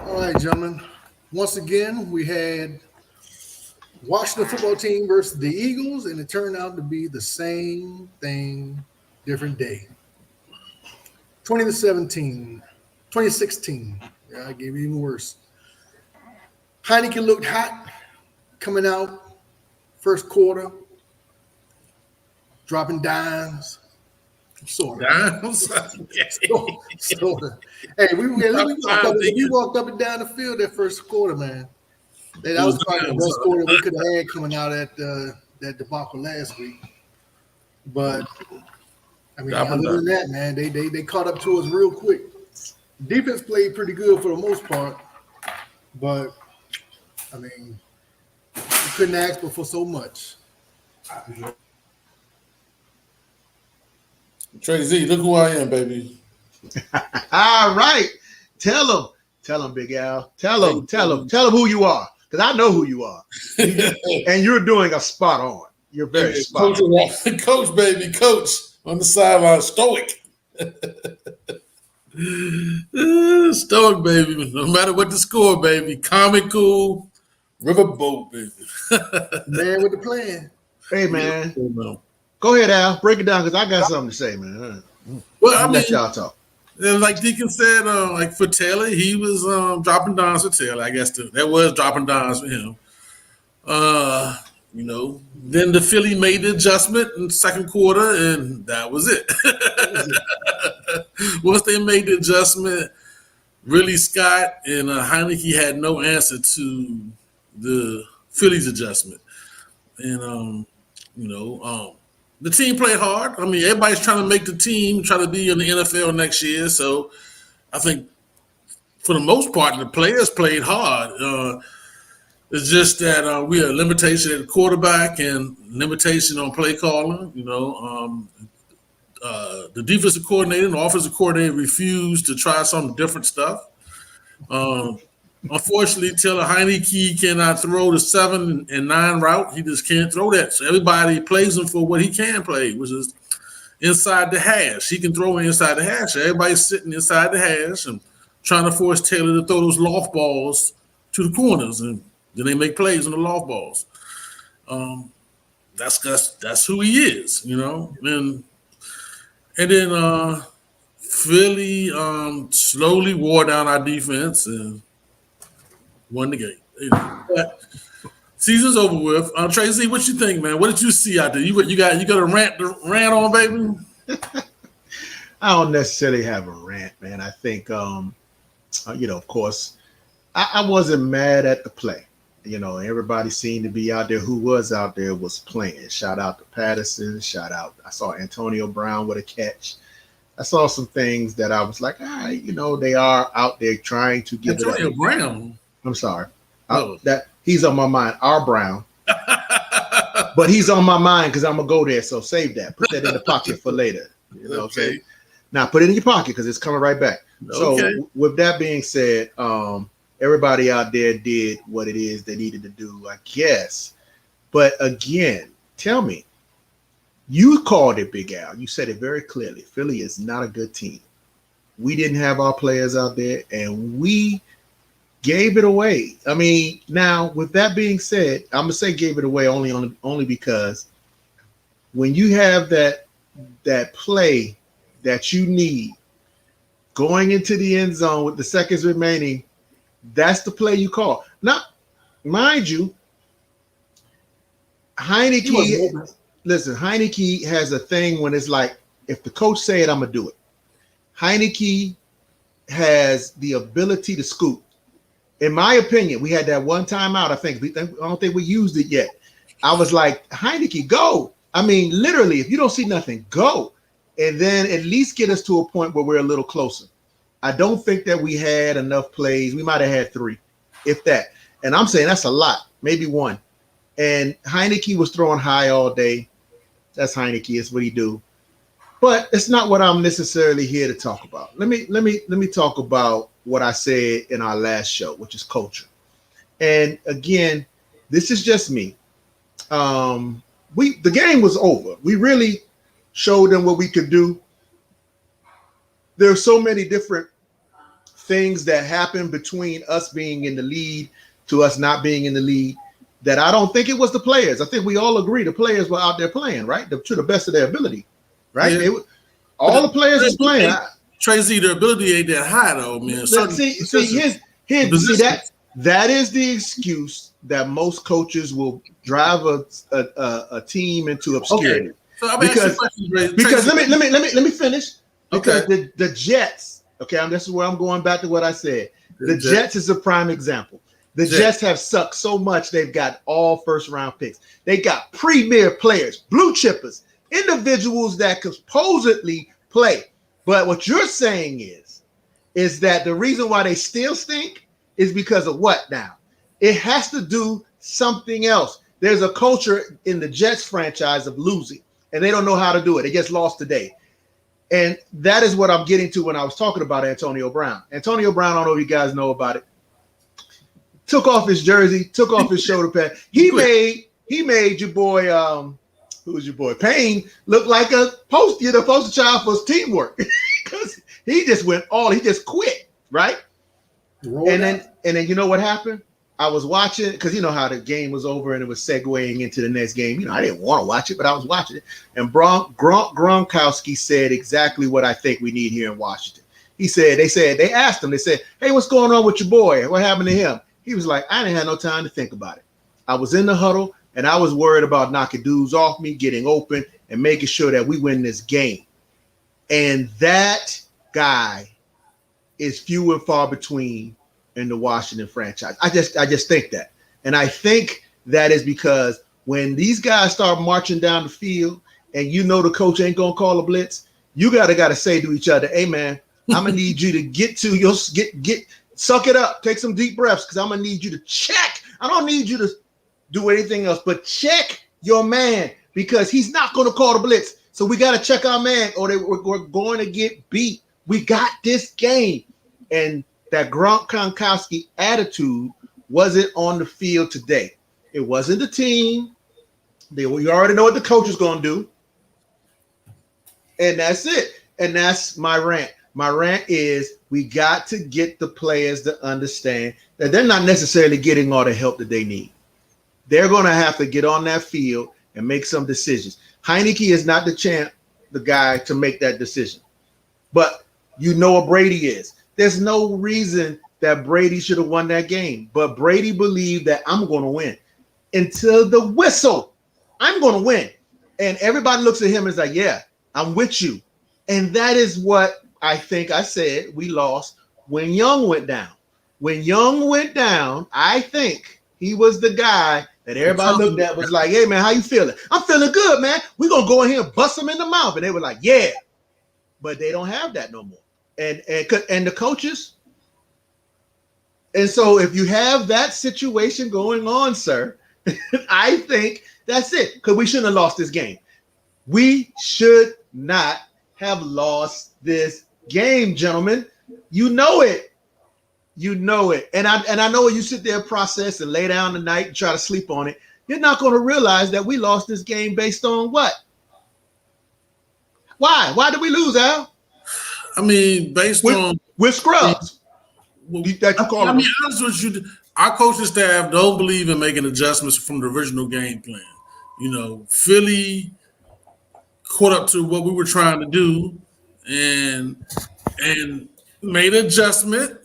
All right, gentlemen. Once again, we had Washington football team versus the Eagles, and it turned out to be the same thing, different day. 20 to 17, 2016. Yeah, I gave it even worse. Heineken looked hot coming out first quarter, dropping dimes, sort of. Dimes. Sort of. Hey, we walked up and down the field that first quarter, man. That was probably the best quarter we could have had coming out at that debacle last week. But I mean, other than that, man, they caught up to us real quick. Defense played pretty good for the most part, but I mean, you couldn't ask for so much. Trey Z, look who I am, baby. All right. Tell him, Big Al. Tell him who you are. Because I know who you are. And you're doing a spot on. You're very spot on. Coach, baby, coach on the sideline, stoic. Stoic, baby. No matter what the score, baby. Comical, riverboat, baby. Man with the plan. Hey, man. Go ahead, Al. Break it down because I got something to say, man. Well, I mean, let y'all talk. And like Deacon said, like for Taylor, he was dropping dimes for Taylor. I guess that was dropping dimes for him. Then the Philly made the adjustment in the second quarter, and that was it. Once they made the adjustment, really Scott and Heineke had no answer to the Phillies adjustment. And, the team played hard. I mean, everybody's trying to make the team, try to be in the NFL next year. So I think for the most part, the players played hard. It's just that we have a limitation at the quarterback and limitation on play calling. The defensive coordinator and the offensive coordinator refused to try some different stuff. Unfortunately, Taylor Heineke cannot throw the 7 and 9 route. He just can't throw that. So everybody plays him for what he can play, which is inside the hash. He can throw inside the hash. Everybody's sitting inside the hash and trying to force Taylor to throw those loft balls to the corners, and then they make plays on the loft balls. That's who he is, And then Philly slowly wore down our defense and won the game. But season's over with. Tracy, what you think, man? What did you see out there? You got a rant on, baby? I don't necessarily have a rant, man. I think, of course, I wasn't mad at the play. Everybody seemed to be out there. Who was out there was playing. Shout out to Patterson. Shout out. I saw Antonio Brown with a catch. I saw some things that I was like, all right, they are out there trying to get Antonio Brown. I'm sorry. That he's on my mind. R. Brown. But he's on my mind because I'm going to go there. So save that. Put that in the pocket for later. Okay. Now put it in your pocket because it's coming right back. Okay. So with that being said, everybody out there did what it is they needed to do, I guess. But again, tell me, you called it, Big Al. You said it very clearly. Philly is not a good team. We didn't have our players out there, and we gave it away. I mean, now with that being said, I'm gonna say gave it away only because when you have that play that you need going into the end zone with the seconds remaining, that's the play you call. Now, mind you, Heineke has a thing when it's like, if the coach say it, I'm gonna do it. Heineke has the ability to scoop. In my opinion, we had that one time out. I don't think we used it yet. I was like, Heineke, go. I mean, literally, if you don't see nothing, go. And then at least get us to a point where we're a little closer. I don't think that we had enough plays. We might have had 3, if that. And I'm saying that's a lot, maybe 1. And Heineke was throwing high all day. That's Heineke. It's what he do. But it's not what I'm necessarily here to talk about. Let me talk about what I said in our last show, which is culture. And again, this is just me. The game was over. We really showed them what we could do. There are so many different things that happen between us being in the lead to us not being in the lead, that I don't think it was the players. I think we all agree the players were out there playing, right? To the best of their ability, right? Yeah. All the players was playing. Tracy, their ability ain't that high though, man. That is the excuse that most coaches will drive a team into obscurity. Okay. So because let me finish. Because the Jets, okay, this is where I'm going back to what I said. The Jets is a prime example. The Jets have sucked so much they've got all first round picks. They got premier players, blue chippers, individuals that could supposedly play. But what you're saying is that the reason why they still stink is because of what now? It has to do something else. There's a culture in the Jets franchise of losing, and they don't know how to do it. It gets lost today. And that is what I'm getting to when I was talking about Antonio Brown. Antonio Brown, I don't know if you guys know about it, took off his jersey, took off his shoulder pad. He made your boy, who was your boy, Payne, look like the poster child for his teamwork. Because he just he just quit, right? And then you know what happened? I was watching, because you know how the game was over and it was segueing into the next game. You know, I didn't want to watch it, but I was watching it. And Gronkowski said exactly what I think we need here in Washington. They asked him, they said, hey, what's going on with your boy? What happened to him? He was like, I didn't have no time to think about it. I was in the huddle and I was worried about knocking dudes off me, getting open, and making sure that we win this game. And that guy is few and far between in the Washington franchise. I just think that. And I think that is because when these guys start marching down the field and you know the coach ain't gonna call a blitz, you gotta say to each other, hey man, I'm gonna need you to get suck it up, take some deep breaths, because I'm gonna need you to check. I don't need you to do anything else, but check your man, because he's not gonna call the blitz. So we gotta check our man, or we're going to get beat. We got this game. And that Gronkowski attitude wasn't on the field today. It wasn't the team. You already know what the coach is going to do. And that's it. And that's my rant. My rant is we got to get the players to understand that they're not necessarily getting all the help that they need. They're going to have to get on that field and make some decisions. Heinicke is not the guy to make that decision. But you know what Brady is. There's no reason that Brady should have won that game, but Brady believed that I'm going to win until the whistle. I'm going to win. And everybody looks at him and is like, yeah, I'm with you. And that is what I think I said we lost when Young went down. When Young went down, I think he was the guy that everybody looked at was like, hey, man, how you feeling? I'm feeling good, man. We're going to go in here and bust him in the mouth. And they were like, yeah. But they don't have that no more. And the coaches. And so if you have that situation going on, sir, I think that's it. Because we shouldn't have lost this game. We should not have lost this game, gentlemen. You know it. You know it. And I know when you sit there and process and lay down tonight and try to sleep on it, you're not going to realize that we lost this game based on what? Why? Why did we lose, Al? I mean, based on with scrubs. That you call I mean, honest with you, our coaching staff don't believe in making adjustments from the original game plan. You know, Philly caught up to what we were trying to do and made an adjustment.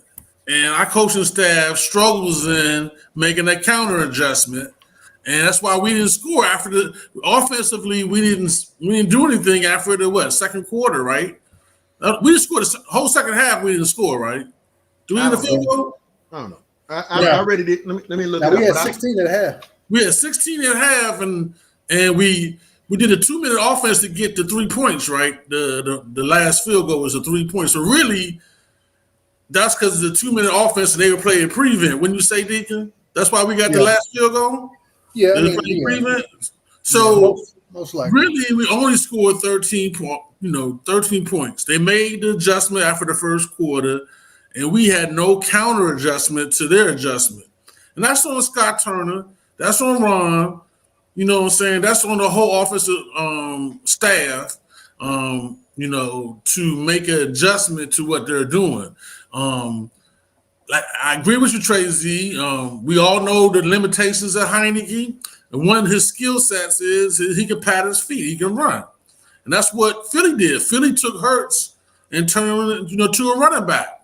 And our coaching staff struggles in making that counter adjustment. And that's why we didn't score after offensively. We didn't do anything after the second quarter, right? We didn't score the whole second half. We didn't score, right? Do we need a field goal? I don't know. I already did. Let me look. We had 16 and a half. We had 16 and a half, and we did a 2-minute offense to get the 3 points, right? The last field goal was a 3 points. So really, that's because of the 2-minute offense and they were playing prevent. Wouldn't you say, Deacon? That's why we got the last field goal? Yeah. Prevent. So most likely. Really, we only scored 13 points. They made the adjustment after the first quarter, and we had no counter adjustment to their adjustment. And that's on Scott Turner. That's on Ron. You know what I'm saying? That's on the whole offensive staff, to make an adjustment to what they're doing. Like I agree with you, Tracy. We all know the limitations of Heineke, and one of his skill sets is he can pat his feet, he can run, and that's what Philly did. Philly took Hurts and turned him, to a running back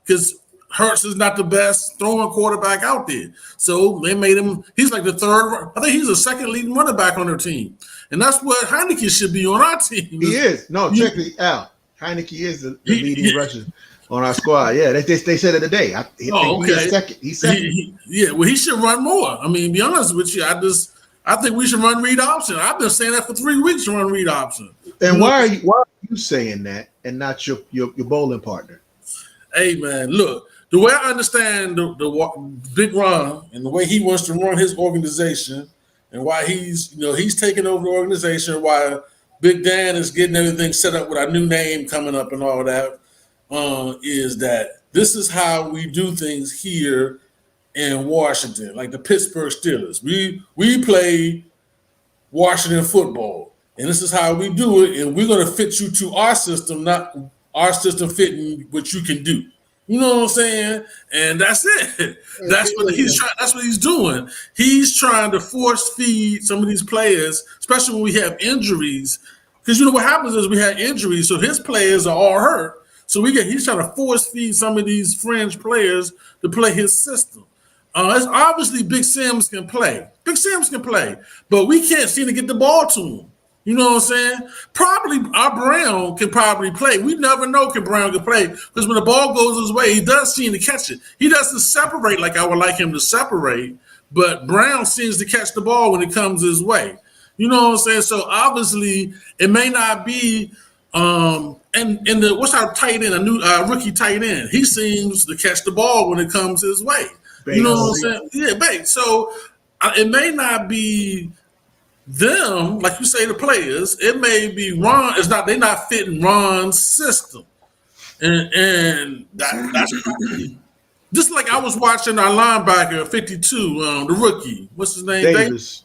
because Hurts is not the best throwing quarterback out there. So they made him. He's like the third. I think he's the second leading running back on their team, and that's what Heineke should be on our team. He is. No, check it out. Heineke is the leading rusher on our squad. Yeah, they said it today. Okay. He's second. He's second. Well, he should run more. I mean, to be honest with you, I think we should run read option. I've been saying that for 3 weeks to run read option. And why are you saying that and not your bowling partner? Hey man, look, the way I understand the Big Ron and the way he wants to run his organization and why he's taking over the organization, why Big Dan is getting everything set up with our new name coming up and all that, is that this is how we do things here in Washington, like the Pittsburgh Steelers. We play Washington football, and this is how we do it, and we're going to fit you to our system, not our system fitting what you can do. You know what I'm saying? And that's it. That's what he's trying. That's what he's doing. He's trying to force feed some of these players, especially when we have injuries. Because what happens is we have injuries, so his players are all hurt. So he's trying to force feed some of these fringe players to play his system. It's obviously Big Sims can play. Big Sims can play, but we can't seem to get the ball to him. You know what I'm saying? Probably our Brown can probably play. We never know can Brown can play because when the ball goes his way, he does seem to catch it. He doesn't separate like I would like him to separate, but Brown seems to catch the ball when it comes his way. You know what I'm saying? So obviously it may not be what's our tight end, a new rookie tight end. He seems to catch the ball when it comes his way. Bates. You know what I'm saying? Yeah, Bates. So it may not be them, like you say, the players. It may be Ron. They're not fitting Ron's system, and that's just like I was watching our linebacker 52, the rookie. What's his name?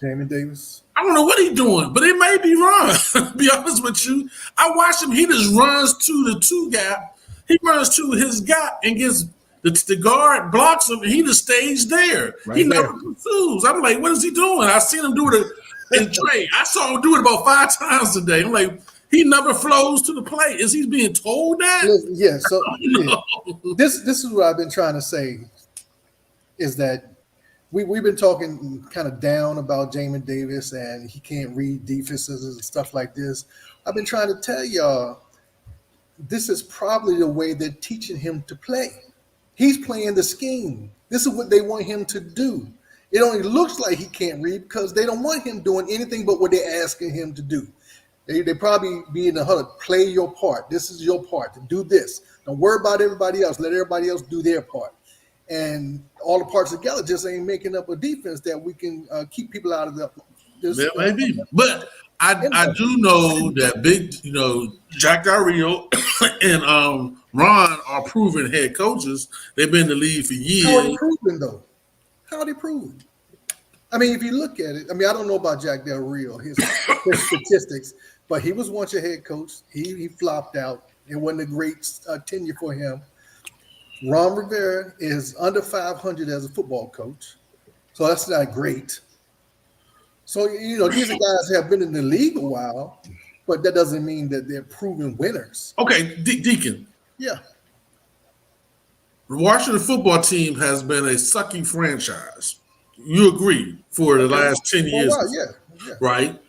Damon Davis. I don't know what he's doing, but it may be Ron. To be honest with you, I watch him. He just runs to the two gap. He runs to his gap and gets the guard blocks him, and he just stays there. Right, he never pursues. I'm like, what is he doing? I seen him do it in trade. I saw him do it about 5 times today. I'm like, he never flows to the plate. Is he being told that? Yeah. So this is what I've been trying to say is that we've been talking kind of down about Jamin Davis and he can't read defenses and stuff like this. I've been trying to tell y'all this is probably the way they're teaching him to play. He's playing the scheme. This is what they want him to do. It only looks like he can't read because they don't want him doing anything but what they're asking him to do. They probably be in the huddle, play your part. This is your part to do this. Don't worry about everybody else. Let everybody else do their part. And all the parts together just ain't making up a defense that we can keep people out of this. Yeah, maybe. But I do know that Jack Del Rio and Ron are proven head coaches. They've been in the league for years. How are they proven, though? How are they proven? I mean, if you look at it, I mean, I don't know about Jack Del Rio, his statistics, but he was once a head coach. He flopped out. It wasn't a great tenure for him. Ron Rivera is under 500 as a football coach, so that's not great. So, these are guys who have been in the league a while, but that doesn't mean that they're proven winners. Okay, Deacon. Yeah. The Washington football team has been a sucky franchise. You agree for the last 10 years. Oh, wow, yeah. Right?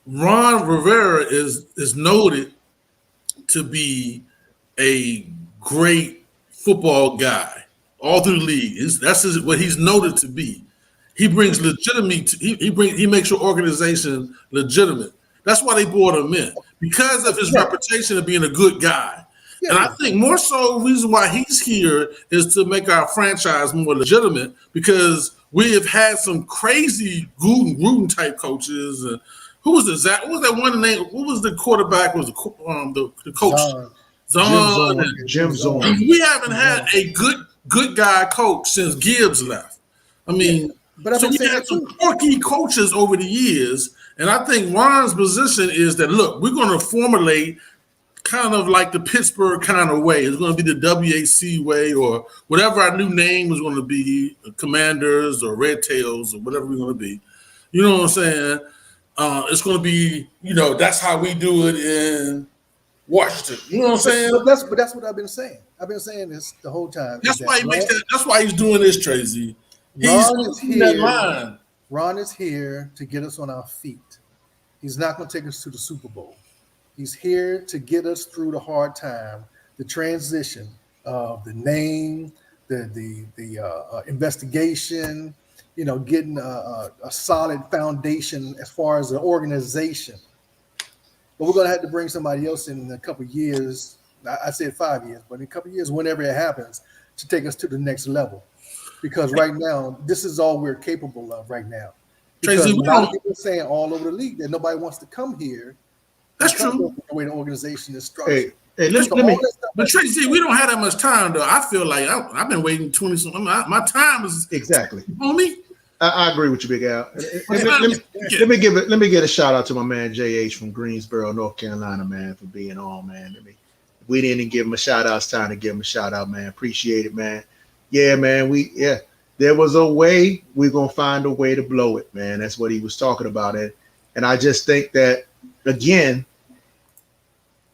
Ron Rivera is noted to be a great football guy all through the league. That's what he's noted to be. He brings legitimacy. He makes your organization legitimate. That's why they brought him in, because of his reputation of being a good guy. Yeah. And I think more so the reason why he's here is to make our franchise more legitimate, because we have had some crazy Gruden type coaches. Who was that? What was that one name? What was the quarterback? Was the coach? Jim Zorn. We haven't had a good guy coach since Gibbs left. I mean, so we had some quirky coaches over the years, and I think Ron's position is that, look, we're going to formulate kind of like the Pittsburgh kind of way. It's going to be the WAC way, or whatever our new name is going to be, Commanders or Red Tails or whatever we're going to be. You know what I'm saying? It's going to be, that's how we do it in Washington. You know what I'm saying? But that's what I've been saying. I've been saying this the whole time. That's why he makes that. That's why he's doing this, Tracy. Ron is that here. line. Ron is here to get us on our feet. He's not going to take us to the Super Bowl. He's here to get us through the hard time, the transition of the name, the investigation. Getting a solid foundation as far as the organization. But we're going to have to bring somebody else in a couple of years. I said 5 years, but in a couple of years, whenever it happens, to take us to the next level. Because right now, this is all we're capable of right now. Because Tracy, a lot of people are saying all over the league that nobody wants to come here. That's true. The way the organization is structured. Hey, let me. But Tracy, we don't have that much time, though. I feel like I've been waiting 20 something. My time is exactly on me. I agree with you, Big Al. Let me get a shout out to my man JH from Greensboro, North Carolina, man, for being on, man. We didn't give him a shout out. It's time to give him a shout out, man. Appreciate it, man. Yeah, man. There was a way. We're gonna find a way to blow it, man. That's what he was talking about, and I just think that again,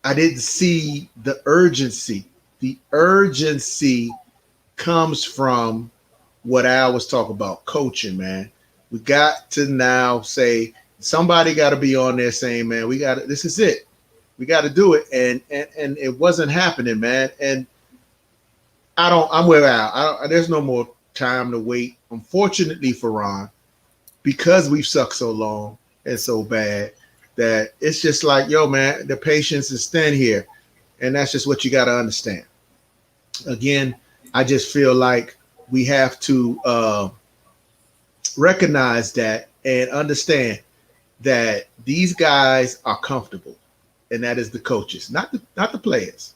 I didn't see the urgency. The urgency comes from what Al was talking about, coaching, man. We got to now say somebody got to be on there saying, man, this is it. We got to do it. And it wasn't happening, man. And I'm with Al. There's no more time to wait. Unfortunately for Ron, because we've sucked so long and so bad, that it's just like, yo, man, the patience is thin here. And that's just what you got to understand. Again, I just feel like we have to recognize that and understand that these guys are comfortable, and that is the coaches, not the players.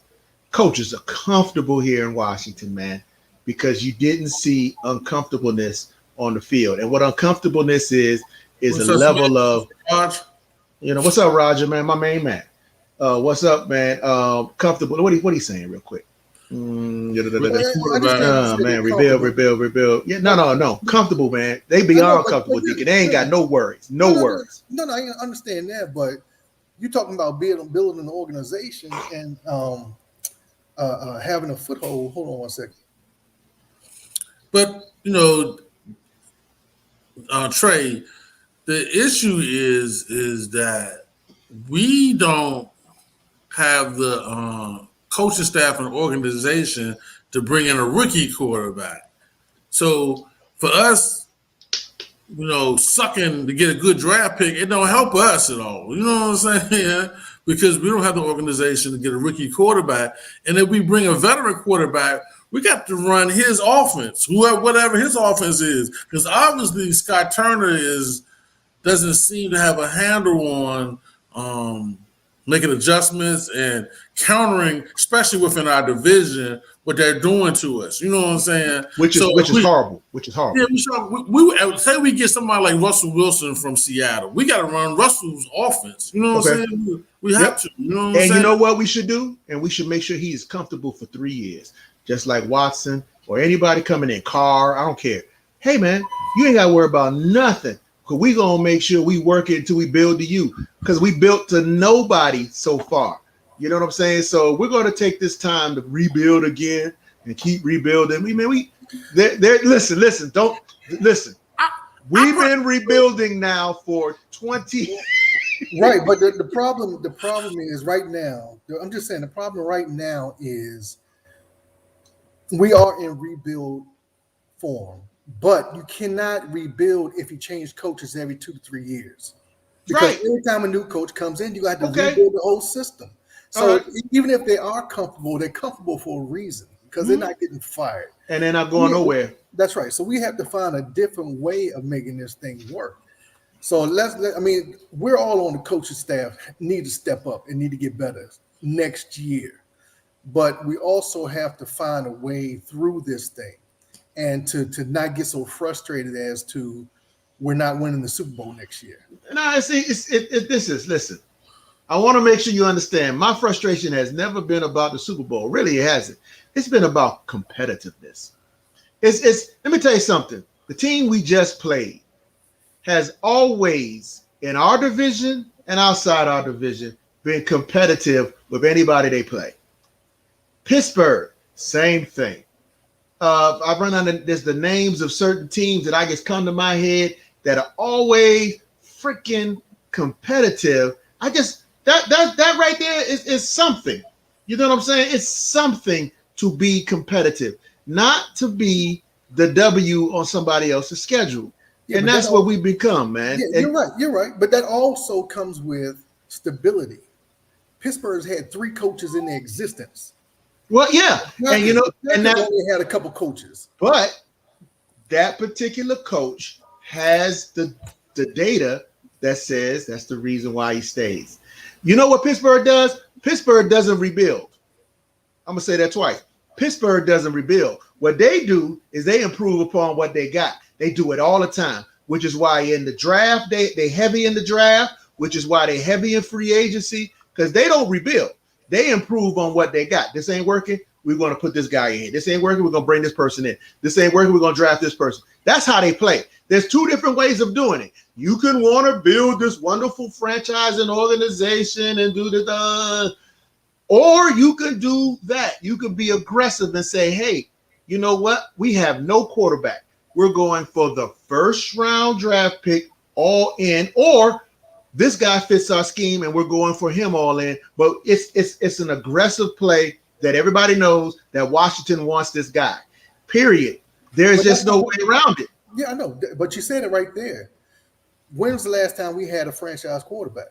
Coaches are comfortable here in Washington, man, because you didn't see uncomfortableness on the field. And what uncomfortableness is a level of, what's up, Roger, man, my main man. What's up, man? Comfortable. What are you saying real quick? Man, rebuild. Yeah, no. Comfortable, man. They beyond comfortable, Deacon. They ain't got no worries. No worries. No, I understand that, but you're talking about building an organization and having a foothold. Hold on one second. But Trey, the issue is that we don't have the coaching staff and organization to bring in a rookie quarterback. So for us, sucking to get a good draft pick, it don't help us at all. You know what I'm saying? Because we don't have the organization to get a rookie quarterback. And if we bring a veteran quarterback, we got to run his offense, whatever his offense is. Because obviously Scott Turner doesn't seem to have a handle on making adjustments and countering, especially within our division, what they're doing to us. You know what I'm saying? Which is horrible. Yeah, we say we get somebody like Russell Wilson from Seattle. We got to run Russell's offense. You know what I'm saying? We have to. You know what I'm saying? And you know what we should do? And we should make sure he is comfortable for 3 years, just like Watson or anybody coming in. Carr, I don't care. Hey, man, you ain't got to worry about nothing. Because we're going to make sure we work it until we build to you. Because we built to nobody so far. You know what I'm saying? So we're going to take this time to rebuild again and keep rebuilding. Listen. We've been rebuilding now for 20. Right, but the problem is right now. I'm just saying the problem right now is we are in rebuild form. But you cannot rebuild if you change coaches every 2 to 3 years. Because every time a new coach comes in, you got to rebuild the whole system. So even if they are comfortable, they're comfortable for a reason because they're not getting fired. And they're not going nowhere. That's right. So we have to find a different way of making this thing work. So we're all on the coaching staff need to step up and need to get better next year. But we also have to find a way through this thing. And to not get so frustrated as to we're not winning the Super Bowl next year. No, listen. I want to make sure you understand. My frustration has never been about the Super Bowl. Really, it hasn't. It's been about competitiveness. It's. Let me tell you something. The team we just played has always, in our division and outside our division, been competitive with anybody they play. Pittsburgh, same thing. I run under there's the names of certain teams that I guess come to my head that are always freaking competitive. I just that right there is something. You know what I'm saying? It's something to be competitive, not to be the W on somebody else's schedule. Yeah, and that's what we become, man. Yeah, you're right. But that also comes with stability. Pittsburgh's had 3 coaches in their existence. Well, yeah, and you know, and that only had a couple coaches. But that particular coach has the data that says that's the reason why he stays. You know what Pittsburgh does? Pittsburgh doesn't rebuild. I'm gonna say that twice. Pittsburgh doesn't rebuild. What they do is they improve upon what they got. They do it all the time, which is why in the draft they heavy in the draft, which is why they heavy in free agency, because they don't rebuild. They improve on what they got. This ain't working. We're going to put this guy in. This ain't working. We're going to bring this person in. This ain't working. We're going to draft this person. That's how they play. There's 2 different ways of doing it. You can want to build this wonderful franchise and organization and do the, or you can do that. You can be aggressive and say, hey, you know what? We have no quarterback. We're going for the first round draft pick all in, or this guy fits our scheme and we're going for him all in. But it's an aggressive play that everybody knows that Washington wants this guy. Period. There's just no way around it. Yeah, I know. But you said it right there. When was the last time we had a franchise quarterback?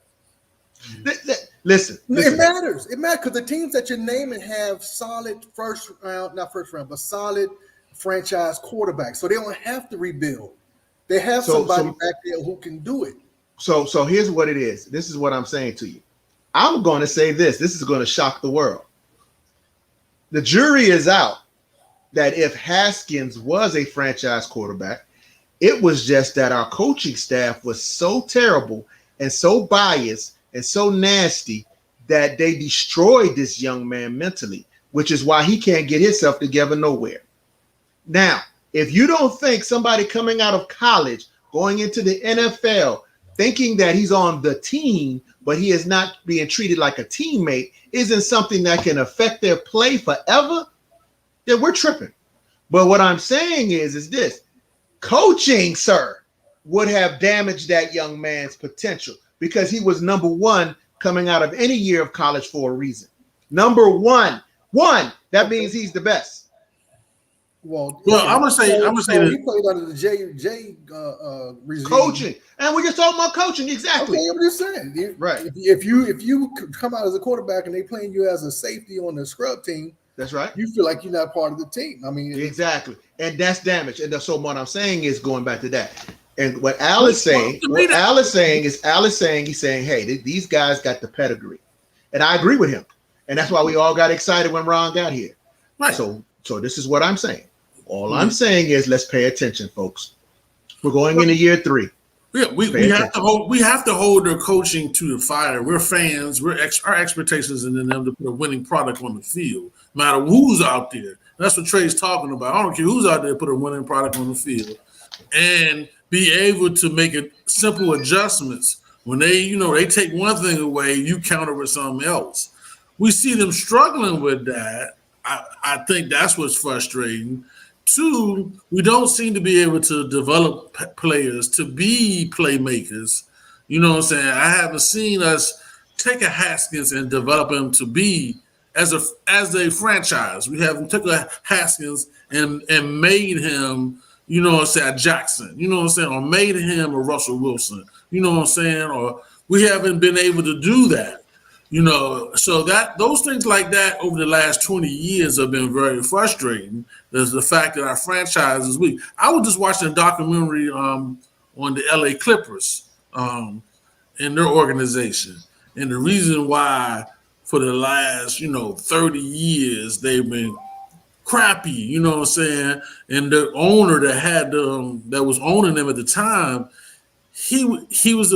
Listen. It matters. It matters because the teams that you're naming have solid but solid franchise quarterbacks. So they don't have to rebuild. They have somebody back there who can do it. So here's what it is. This is what I'm saying to you. I'm going to say this. This is going to shock the world. The jury is out that if Haskins was a franchise quarterback, it was just that our coaching staff was so terrible and so biased and so nasty that they destroyed this young man mentally, which is why he can't get himself together nowhere. Now, if you don't think somebody coming out of college, going into the NFL, thinking that he's on the team, but he is not being treated like a teammate, isn't something that can affect their play forever, then we're tripping. But what I'm saying is this. Coaching, sir, would have damaged that young man's potential because he was number 1 coming out of any year of college for a reason. Number 1. That means he's the best. Well, I'm gonna say that he played under the J regime. Coaching, and we're just talking about coaching, exactly. Okay, I'm just saying, right? If you come out as a quarterback and they playing you as a safety on the scrub team, that's right. You feel like you're not part of the team. I mean, exactly, and that's damage. And so what I'm saying is going back to that. And what Al is saying, he's saying, hey, these guys got the pedigree, and I agree with him, and that's why we all got excited when Ron got here. Right. So this is what I'm saying. All I'm saying is let's pay attention, folks. We're going into year 3. Yeah, we have to hold their coaching to the fire. We're fans. Our expectations in them to put a winning product on the field, no matter who's out there. That's what Trey's talking about. I don't care who's out there, put a winning product on the field, and be able to make simple adjustments when they take one thing away, you counter with something else. We see them struggling with that. I think that's what's frustrating. 2, we don't seem to be able to develop players to be playmakers. You know what I'm saying? I haven't seen us take a Haskins and develop him to be as a franchise. We haven't took a Haskins and made him, you know what I'm saying, a Jackson. You know what I'm saying? Or made him a Russell Wilson. You know what I'm saying? Or we haven't been able to do that. You know, so those things like that over the last 20 years have been very frustrating. There's the fact that our franchise is weak. I was just watching a documentary on the LA Clippers and their organization. And the reason why for the last, 30 years they've been crappy, you know what I'm saying? And the owner that was owning them at the time, he was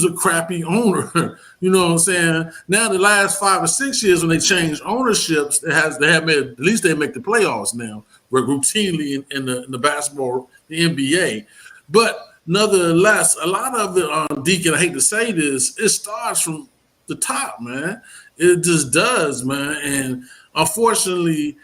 a crappy owner. You know what I'm saying? Now the last 5 or 6 years when they changed ownerships, they have made, at least they make the playoffs now, routinely in the basketball, the NBA. But nonetheless, a lot of it, Deacon, I hate to say this, it starts from the top, man. It just does, man. And unfortunately,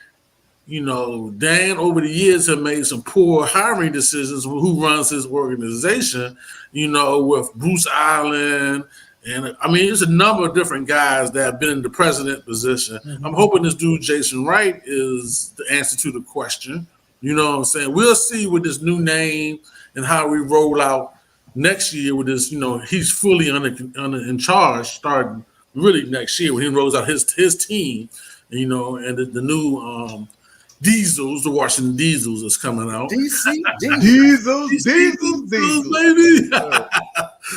you know, Dan over the years have made some poor hiring decisions who runs his organization, you know, with Bruce Allen. And I mean, there's a number of different guys that have been in the president position. Mm-hmm. I'm hoping this dude, Jason Wright, is the answer to the question. You know what I'm saying? We'll see with this new name and how we roll out next year with this, you know, he's fully in charge starting really next year when he rolls out his team, you know, and the new Diesels, the Washington Diesels is coming out. Diesels, baby.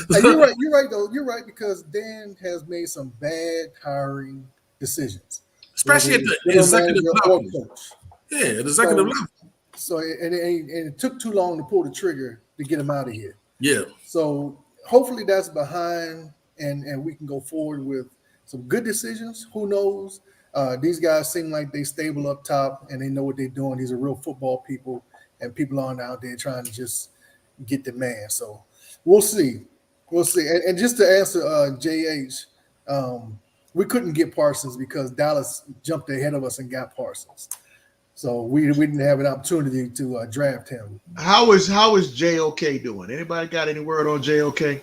You're right though. You're right because Dan has made some bad hiring decisions, especially at the executive level. Yeah, at the executive level. So and it took too long to pull the trigger to get him out of here. Yeah. So hopefully that's behind, and we can go forward with some good decisions. Who knows? These guys seem like they stable up top and they know what they're doing. These are real football people, and people aren't out there trying to just get the man. So we'll see. We'll see. And just to answer JH, we couldn't get Parsons because Dallas jumped ahead of us and got Parsons. So we didn't have an opportunity to draft him. How is JOK doing? Anybody got any word on JOK?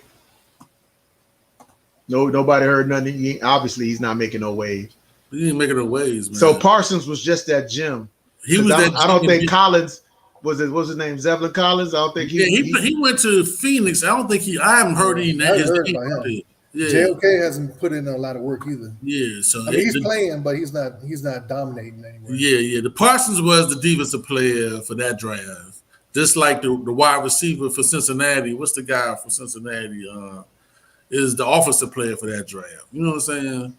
No, nobody heard nothing. Obviously, he's not making no waves. He didn't make it a ways, man. So Parsons was just that gem. He was I don't think Collins what's his name? Zevlin Collins. I don't think he went to Phoenix. I don't think I haven't heard any his name. Yeah. JOK hasn't put in a lot of work either. Yeah, so I mean, he's playing, but he's not dominating anywhere. Yeah. The Parsons was the defensive player for that draft. Just like the wide receiver for Cincinnati. What's the guy for Cincinnati? Is the offensive player for that draft. You know what I'm saying?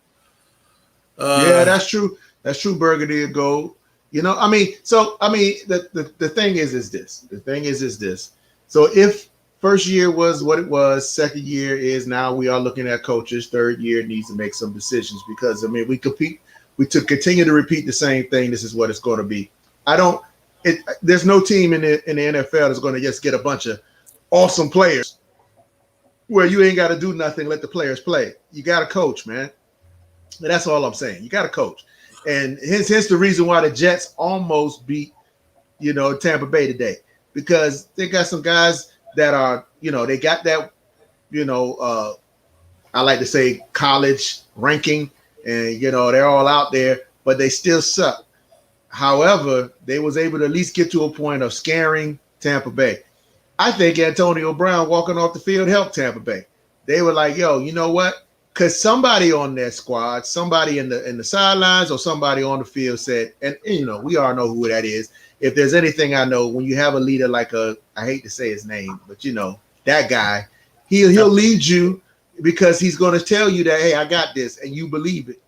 Yeah, that's true. That's true. Burgundy of gold. You know, the thing is this. The thing is this. So if first year was what it was, second year is now we are looking at coaches. Third year needs to make some decisions because we compete. We to continue to repeat the same thing. This is what it's going to be. There's no team in the NFL that's going to just get a bunch of awesome players where you ain't got to do nothing. Let the players play. You got to coach, man. And that's all I'm saying. You got to coach. And hence the reason why the Jets almost beat, Tampa Bay today, because they got some guys that are, they got that, I like to say college ranking, and they're all out there, but they still suck. However, they was able to at least get to a point of scaring Tampa Bay. I think Antonio Brown walking off the field helped Tampa Bay. They were like, yo, you know what? Because somebody on that squad, somebody in the sidelines or somebody on the field said, and we all know who that is. If there's anything I know, when you have a leader like I hate to say his name, but that guy, he'll lead you because he's going to tell you that, hey, I got this, and you believe it.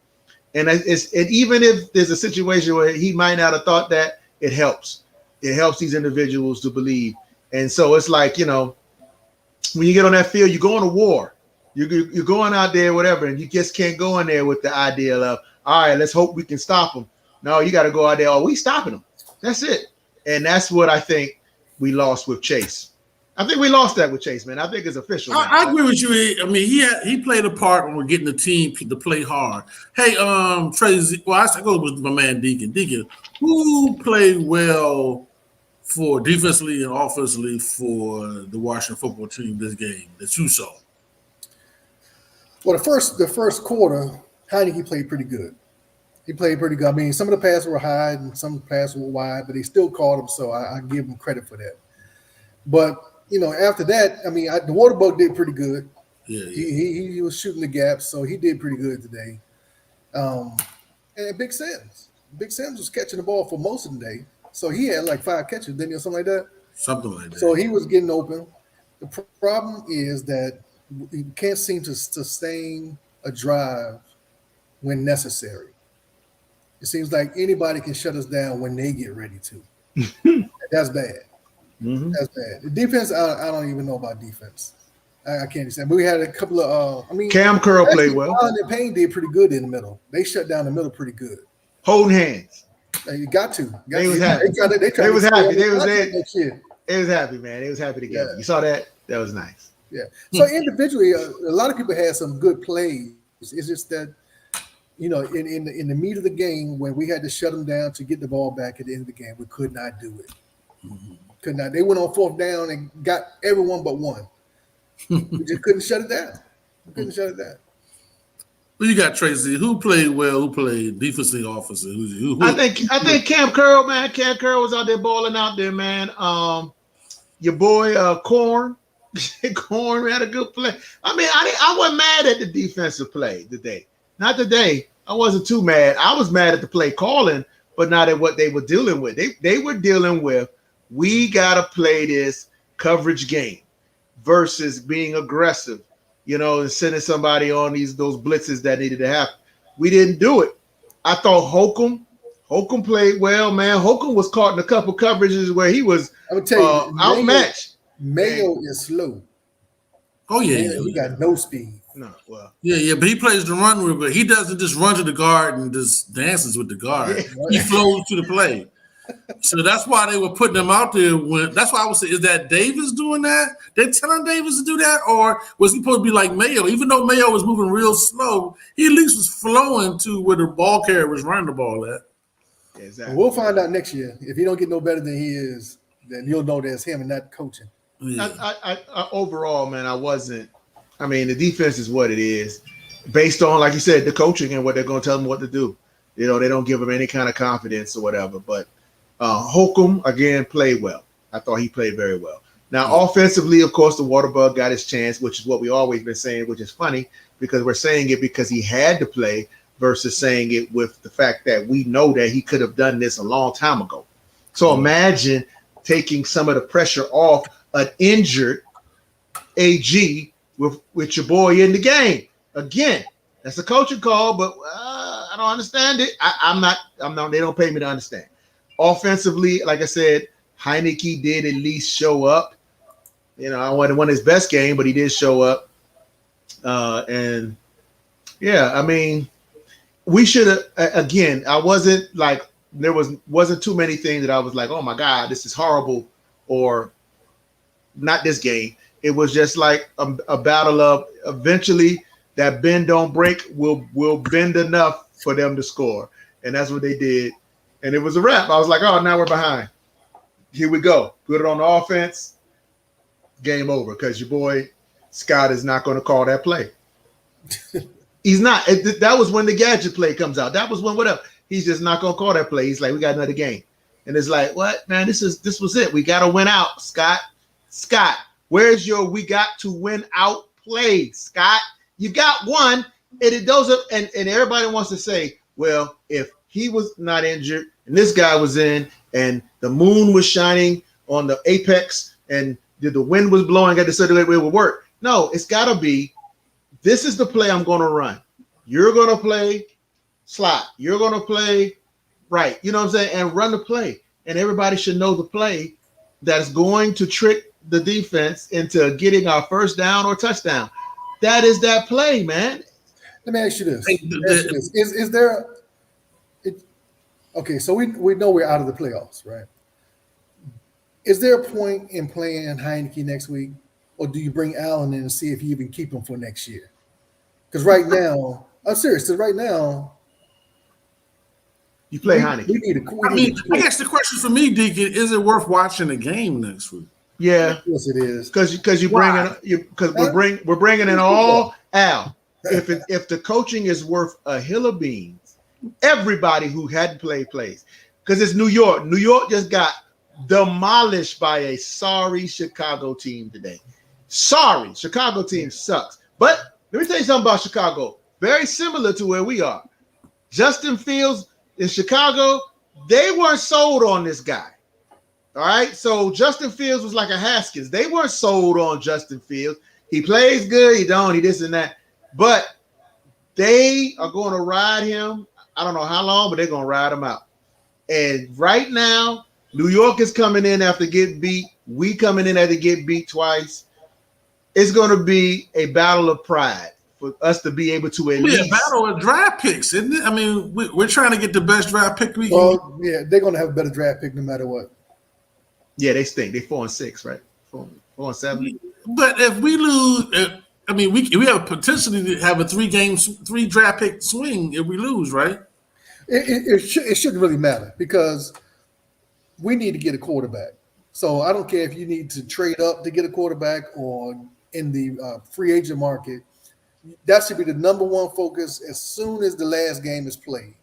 And even if there's a situation where he might not have thought that, it helps. It helps these individuals to believe. And so it's like, when you get on that field, you go on a war. You're going out there, whatever, and you just can't go in there with the idea of, all right, let's hope we can stop them. No, you got to go out there, we stopping them. That's it. And that's what I think we lost with Chase. I think we lost that with Chase, man. I think it's official. I agree with you. I mean, he played a part when we're getting the team to play hard. Hey, Tracy, I go with my man Deacon. Deacon, who played well for defensively and offensively for the Washington football team this game that you saw? Well, the first quarter, Heineke played pretty good. He played pretty good. I mean, some of the passes were high and some passes were wide, but he still caught them, so I give him credit for that. But, after that, I mean, the water boat did pretty good. Yeah. He was shooting the gaps, so he did pretty good today. And Big Sims was catching the ball for most of the day. So he had like 5 catches, didn't he, or something like that? Something like that. So he was getting open. The problem is that he can't seem to sustain a drive when necessary. It seems like anybody can shut us down when they get ready to. That's bad. Mm-hmm. That's bad. The defense, I don't even know about defense. I can't understand. But we had a couple of. Cam Curl played well. Allen and Payne did pretty good in the middle. They shut down the middle pretty good. Holding hands. You got to. They was happy. They was happy. They was happy, man. They was happy together. You saw that? That was nice. Yeah. So individually, a lot of people had some good plays. It's just that, in the meat of the game, when we had to shut them down to get the ball back at the end of the game, we could not do it. Could not. They went on 4th down and got everyone but one. We just couldn't shut it down. Well, you got Tracy. Who played well? Who played defensive, offensive? Who? I think Cam Curl, man. Cam Curl was out there balling out there, man. Your boy Corn. Corn had a good play. I wasn't mad at the defensive play today. Not today. I wasn't too mad. I was mad at the play calling, but not at what they were dealing with. They were dealing with, we gotta play this coverage game versus being aggressive, and sending somebody on those blitzes that needed to happen. We didn't do it. I thought Holcomb played well, man. Holcomb was caught in a couple coverages where he was outmatched. Mayo is slow. Oh yeah, he got no speed. No, well, yeah, but he plays the run real good. He doesn't just run to the guard and just dances with the guard. He flows to the play. So that's why they were putting him out there. That's why I would say, is that Davis doing that? They're telling Davis to do that, or was he supposed to be like Mayo? Even though Mayo was moving real slow, he at least was flowing to where the ball carrier was running the ball at. Exactly. We'll find out next year. If he don't get no better than he is, then you'll know that's him and not coaching. Yeah. I overall, man, the defense is what it is, based on, like you said, the coaching and what they're going to tell them what to do. They don't give them any kind of confidence or whatever. But Holcomb, again, played well. I thought he played very well. Now, offensively, of course, the water bug got his chance, which is what we always been saying, which is funny because we're saying it because he had to play versus saying it with the fact that we know that he could have done this a long time ago. So imagine taking some of the pressure off an injured AG with your boy in the game. Again, that's a coaching call, but I don't understand it. I'm not. They don't pay me to understand. Offensively, like I said, Heineke did at least show up. I wasn't one of his best game, but he did show up. And yeah, we should have. Again, I wasn't like wasn't too many things that I was like, oh my God, this is horrible, or not this game. It was just like a battle of eventually that bend don't break will bend enough for them to score. And that's what they did. And it was a wrap. I was like, oh, now we're behind. Here we go. Put it on the offense. Game over, because your boy Scott is not going to call that play. He's not. That was when the gadget play comes out. That was when whatever. He's just not going to call that play. He's like, we got another game. And it's like, what, man? This was it. We got to win out, Scott. Scott, where's your we got to win out play, Scott? You got one, and everybody wants to say, well, if he was not injured and this guy was in and the moon was shining on the apex and the wind was blowing at the certain way, it would work. No, it's got to be, this is the play I'm going to run. You're going to play slot. You're going to play right. You know what I'm saying? And run the play. And everybody should know the play that's going to trick the defense into getting our first down or touchdown. That is that play, man. Let me ask you this. Is there okay, so we know we're out of the playoffs, right? Is there a point in playing Heineke next week, or do you bring Allen in and see if you even keep him for next year? Because right now, I'm serious, because right now you play Heineke. I guess the question for me, Deacon, is it worth watching the game next week? Yeah, yes, it is. Because we're bringing in all Al. If the coaching is worth a hill of beans, everybody who hadn't played plays, because it's New York. New York just got demolished by a sorry Chicago team today. Sorry, Chicago team sucks. But let me tell you something about Chicago. Very similar to where we are. Justin Fields in Chicago, they weren't sold on this guy. All right, so Justin Fields was like a Haskins. They weren't sold on Justin Fields. He plays good, he don't, he this and that. But they are going to ride him. I don't know how long, but they're going to ride him out. And right now, New York is coming in after getting beat. We coming in after get beat twice. it's going to be a battle of pride for us to be able to at least a battle of draft picks, isn't it? I mean, we're trying to get the best draft pick we can. Well, yeah, they're going to have a better draft pick no matter what. Yeah, they stink. They 4-6, right? 4-7. But if we lose, I mean, we have potentially to have a 3 draft pick swing if we lose, right? It shouldn't really matter because we need to get a quarterback. So I don't care if you need to trade up to get a quarterback or in the free agent market. That should be the number one focus as soon as the last game is played.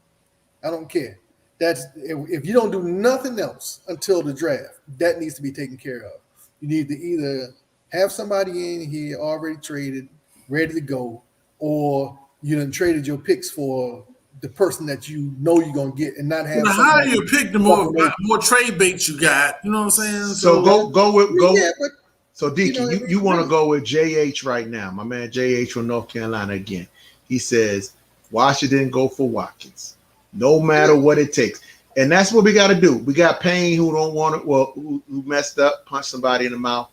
I don't care. That's if you don't do nothing else until the draft, that needs to be taken care of. You need to either have somebody in here already traded, ready to go, or you done traded your picks for the person that you know you're gonna get, and not have. The higher you pick, the more trade baits you got. You know what I'm saying? So go with. Yeah, but so DK, you want to go with JH right now, my man JH from North Carolina again. He says Washington go for Watkins, no matter what it takes, and that's what we got to do. We got Payne who don't want it. Well, who messed up, punched somebody in the mouth.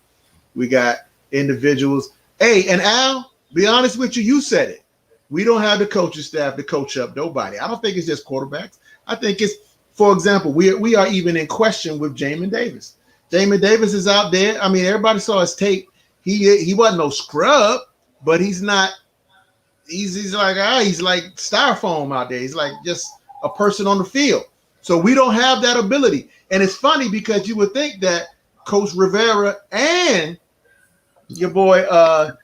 We got individuals. Hey, and Al, be honest with you, you said it. We don't have the coaching staff to coach up nobody. I don't think it's just quarterbacks. I think it's, for example, we are even in question with Jamin Davis. Jamin Davis is out there. I mean, everybody saw his tape. He wasn't no scrub, but he's not. He's like styrofoam out there. He's like just a person on the field. So we don't have that ability. And it's funny because you would think that Coach Rivera and your boy,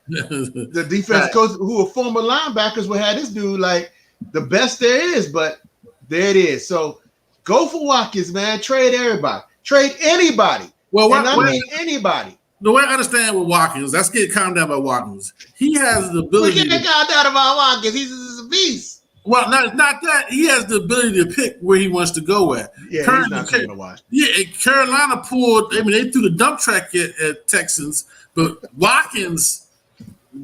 the defense coach, who are former linebackers, will have this dude like the best there is, but there it is. So go for Watkins, man. Trade everybody. Trade anybody. Well, and I mean anybody. The way I understand with Watkins, let's get calmed down by Watkins. He has the ability. We get calmed down about Watkins. He's a beast. Well, not that. He has the ability to pick where he wants to go at. Yeah, he's not coming to Washington. Yeah, Carolina pulled. I mean, they threw the dump track at Texans, but Watkins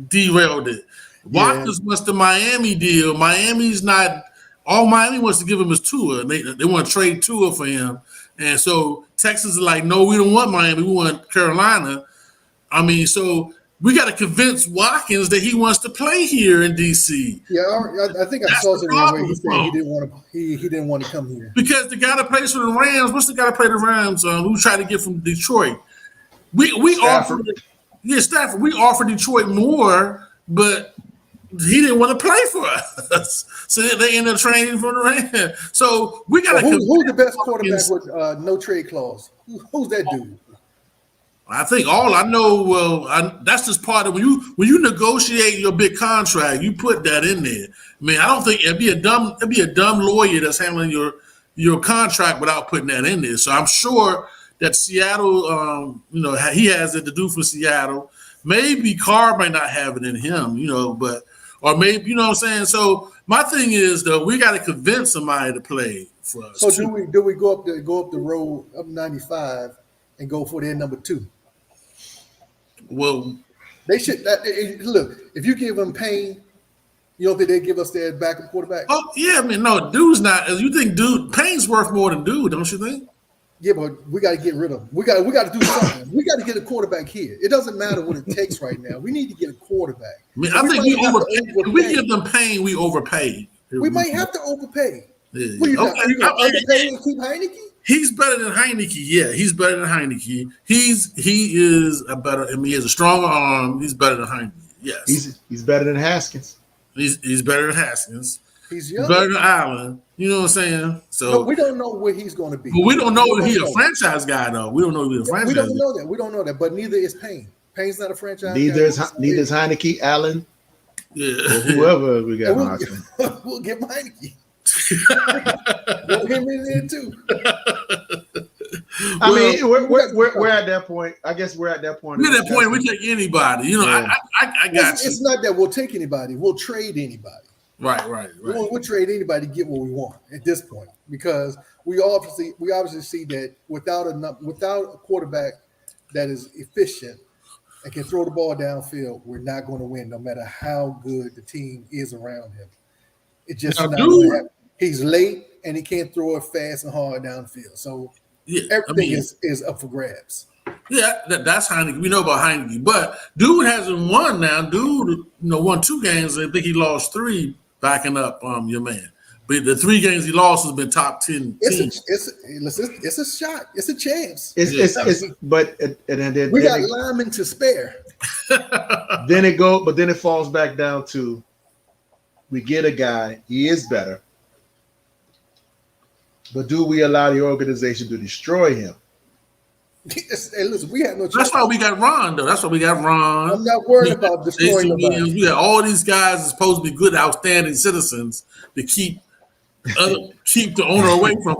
derailed it. Watkins wants the Miami deal. Miami's not. All Miami wants to give him is Tua. They want to trade Tua for him, and so Texas is like, no, we don't want Miami. We want Carolina. I mean, so we got to convince Watkins that he wants to play here in DC. Yeah, I think I saw something where he said he didn't want to. He didn't want to come here because the guy that plays for the Rams. What's the guy that played the Rams? Who tried to get from Detroit? We offered. Yeah, Stafford. We offered Detroit more, but he didn't want to play for us. So they ended up trading for the Rams. So we got to. Who's the best quarterback with no trade clause? Who's that dude? I think all I know. Well, that's just part of when you negotiate your big contract, you put that in there. I mean, I don't think it'd be a dumb lawyer that's handling your contract without putting that in there. So I'm sure that Seattle, he has it to do for Seattle. Maybe Carr might not have it in him, but or maybe what I'm saying. So my thing is though, we got to convince somebody to play for us. So do we go up the road up 95 and go for their number 2? Well, they should look. If you give them Payne, you don't think they give us their backup quarterback? Oh yeah, I mean no, dude's not. You think Payne's worth more than dude, don't you think? Yeah, but we got to get rid of him. We got to do something. We got to get a quarterback here. It doesn't matter what it takes right now. We need to get a quarterback. I mean, I think if we give them Payne, we overpay. We might have to overpay. Yeah. What, you gonna underpay and keep Heineke? He's better than Heineke. Yeah, he's better than Heineke. He is a better. I mean, he has a stronger arm. He's better than Heineke. Yes, he's better than Haskins. He's better than Haskins. He's young. Better than Allen. You know what I'm saying? So we don't know where he's going to be. But we don't know if he's a franchise guy though. We don't know if he's a franchise. We don't know that. We don't know that. But neither is Payne. Payne's not a franchise. Neither is Heineke, Allen. Yeah, or whoever we got. We'll get Heineke. We'll him in there too. I mean, we're at that point. I guess we're at that point. We're at that point. We take anybody. I got you. It's not that we'll take anybody. We'll trade anybody. Right. We'll trade anybody to get what we want at this point because we obviously see that without a quarterback that is efficient and can throw the ball downfield, we're not going to win no matter how good the team is around him. It just not going to happen. He's late and he can't throw it fast and hard downfield. So everything is up for grabs. Yeah, that's Heineke. We know about Heineke, but dude hasn't won now. Dude, won 2 games. I think he lost 3, backing up your man. But the 3 games he lost has been top 10 teams. It's a shot. It's a chance. But then we got linemen to spare. Then it falls back down to we get a guy. He is better, but do we allow the organization to destroy him? Hey, listen, we have no choice. That's why we got Ron, though. That's why we got Ron. I'm not worried about destroying nobody. We got all these guys are supposed to be good, outstanding citizens to keep the owner away from.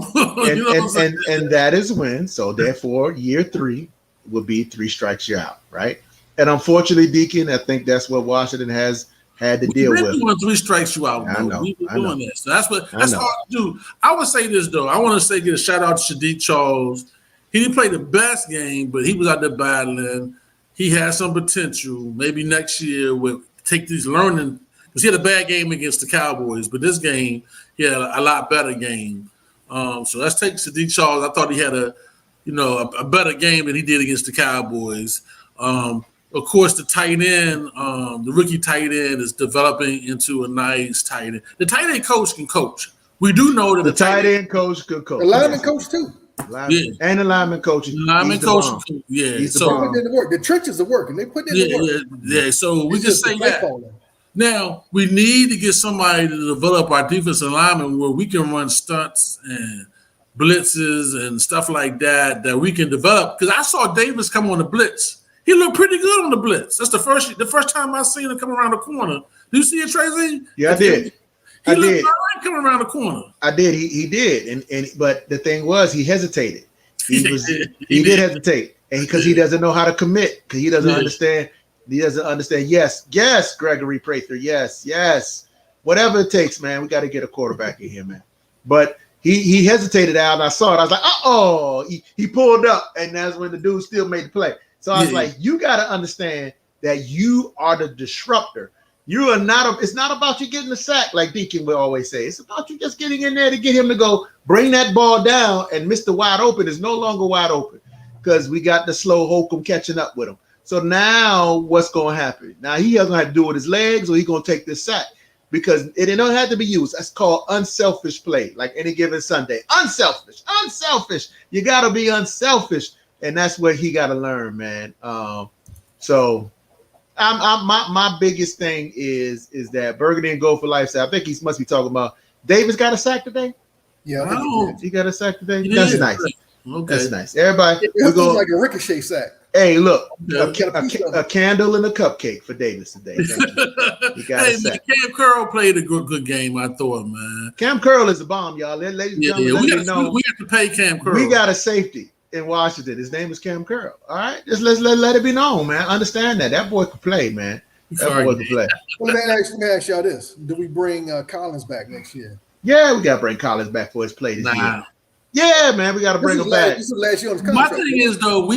And that is when. So therefore, year 3 will be 3 strikes you're out, right? And unfortunately, Deacon, I think that's what Washington has had to deal with. 3 strikes you out. I know. We've been doing this. So that's hard to do. I would say this though. I want to give a shout out to Sadiq Charles. He didn't play the best game, but he was out there battling. He has some potential. Maybe next year we'll take these learning, because he had a bad game against the Cowboys, but this game he had a lot better game. So let's take Sadiq Charles. I thought he had a better game than he did against the Cowboys. Of course, the tight end, the rookie tight end, is developing into a nice tight end. The tight end coach can coach. We do know that the tight end coach can coach. The lineman coach too. And the lineman coach. Lineman coach, yeah. So put in the work. The trenches are working. They put in the work. Yeah. So we just say that. Now we need to get somebody to develop our defensive lineman where we can run stunts and blitzes and stuff like that we can develop. Because I saw Davis come on the blitz. He looked pretty good on the blitz. That's the first time I seen him come around the corner. Do you see it, Tracy? Yeah, I did. He looked all right coming around the corner. I did. He did. But the thing was, he hesitated. He did hesitate, and because he doesn't know how to commit, because he doesn't understand. He doesn't understand. Yes, Gregory Prather. Yes. Whatever it takes, man. We got to get a quarterback in here, man. But he hesitated out, and I saw it. I was like, he pulled up, and that's when the dude still made the play. So I was like, you got to understand that you are the disruptor. You are not. It's not about you getting the sack, like Deacon would always say. It's about you just getting in there to get him to go bring that ball down, and Mr. Wide Open is no longer wide open because we got the slow Holcomb catching up with him. So now what's going to happen? Now he doesn't have to do it with his legs, or he's going to take this sack because it don't have to be used. That's called unselfish play, like any given Sunday. Unselfish. You got to be unselfish. And that's what he got to learn, man. So my biggest thing is that Burgundy and Gold for Lifestyle. I think he must be talking about Davis got a sack today. Yeah, he got a sack today. Yeah. That's nice. Okay. That's nice. Everybody, it looks like a ricochet sack. Hey, look, Yeah. a candle and a cupcake for Davis today. He got a sack. Cam Curl played a good game, I thought, man. Cam Curl is a bomb, y'all. Ladies and gentlemen, we have to pay Cam Curl. We got a safety in Washington. His name is Cam Curl. All right, just let it be known, man. Understand that boy can play, man. That boy can play. Well, let me ask y'all this: do we bring Collins back next year? Yeah, we got to bring Collins back for his play this year. Yeah, man, we got to bring him back. This is last year on his My contract. thing is though,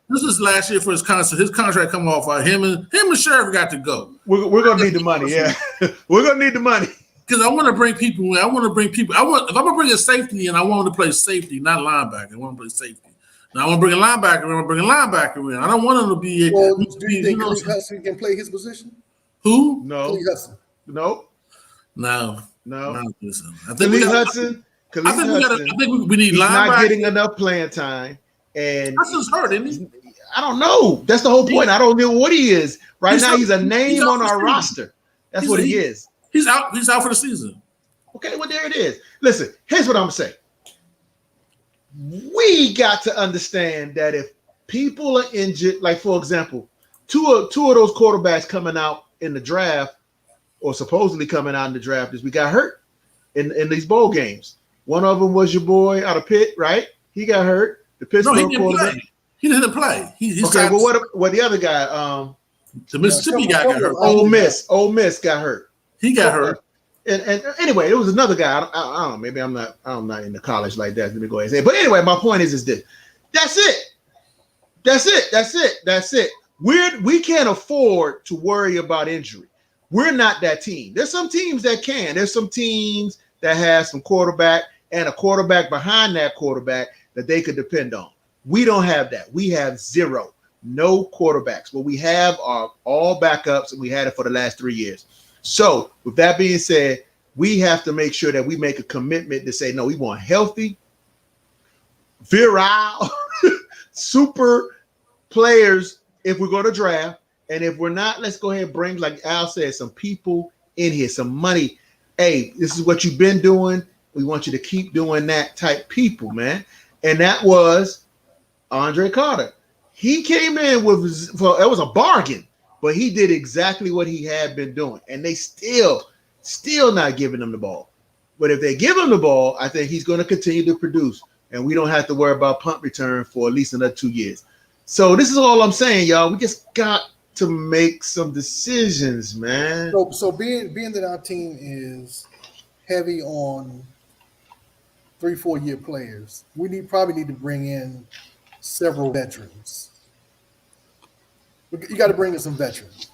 this is last year for his contract. His contract come off. Him and Sheriff got to go. We're gonna need the money. Yeah, we're gonna need the money. Because I want to bring people in. If I'm gonna bring a safety in, I want him to play safety, not linebacker. I want to play safety. Now I want to bring a linebacker in. I want to bring a linebacker in. I don't want him to be. Well, do you think Khalid Hudson can play his position? Who? No. Khalid Hudson. Nope. No. I think we need he's linebacker. not getting enough playing time, and Hudson's hurt, isn't he? I don't know. That's the whole point. I don't know what he is right now. He's a name on our roster. That's what he is. He's out. He's out for the season. Okay, well there it is. Listen, here's what I'm saying. We got to understand that if people are injured, like for example, two of those quarterbacks coming out in the draft, or supposedly coming out in the draft, is we got hurt in these bowl games. One of them was your boy out of Pitt, right? He got hurt. The Pittsburgh quarterback. He didn't play. Okay, well, what the other guy? The Mississippi guy got hurt. Ole Miss got hurt. He got hurt. And anyway, it was another guy. I don't know. Maybe I'm not in the college like that. Let me go ahead and say. But anyway, my point is this. That's it. We can't afford to worry about injury. We're not that team. There's some teams that can. There's some teams that have some quarterback and a quarterback behind that quarterback that they could depend on. We don't have that. We have zero, no quarterbacks. What we have are all backups, and we had it for the last 3 years. So with that being said, we have to make sure that we make a commitment to say, no, we want healthy, virile, super players if we're going to draft. And if we're not, let's go ahead and bring, like Al said, some people in here, some money. Hey, this is what you've been doing. We want you to keep doing that type people, man. And that was Andre Carter. He came in with, well, it was a bargain, but he did exactly what he had been doing. And they still not giving him the ball. But if they give him the ball, I think he's going to continue to produce. And we don't have to worry about punt return for at least another 2 years. So this is all I'm saying, y'all. We just got to make some decisions, man. So being that our team is heavy on 3-4 year players, we probably need to bring in several veterans. You got to bring in some veterans.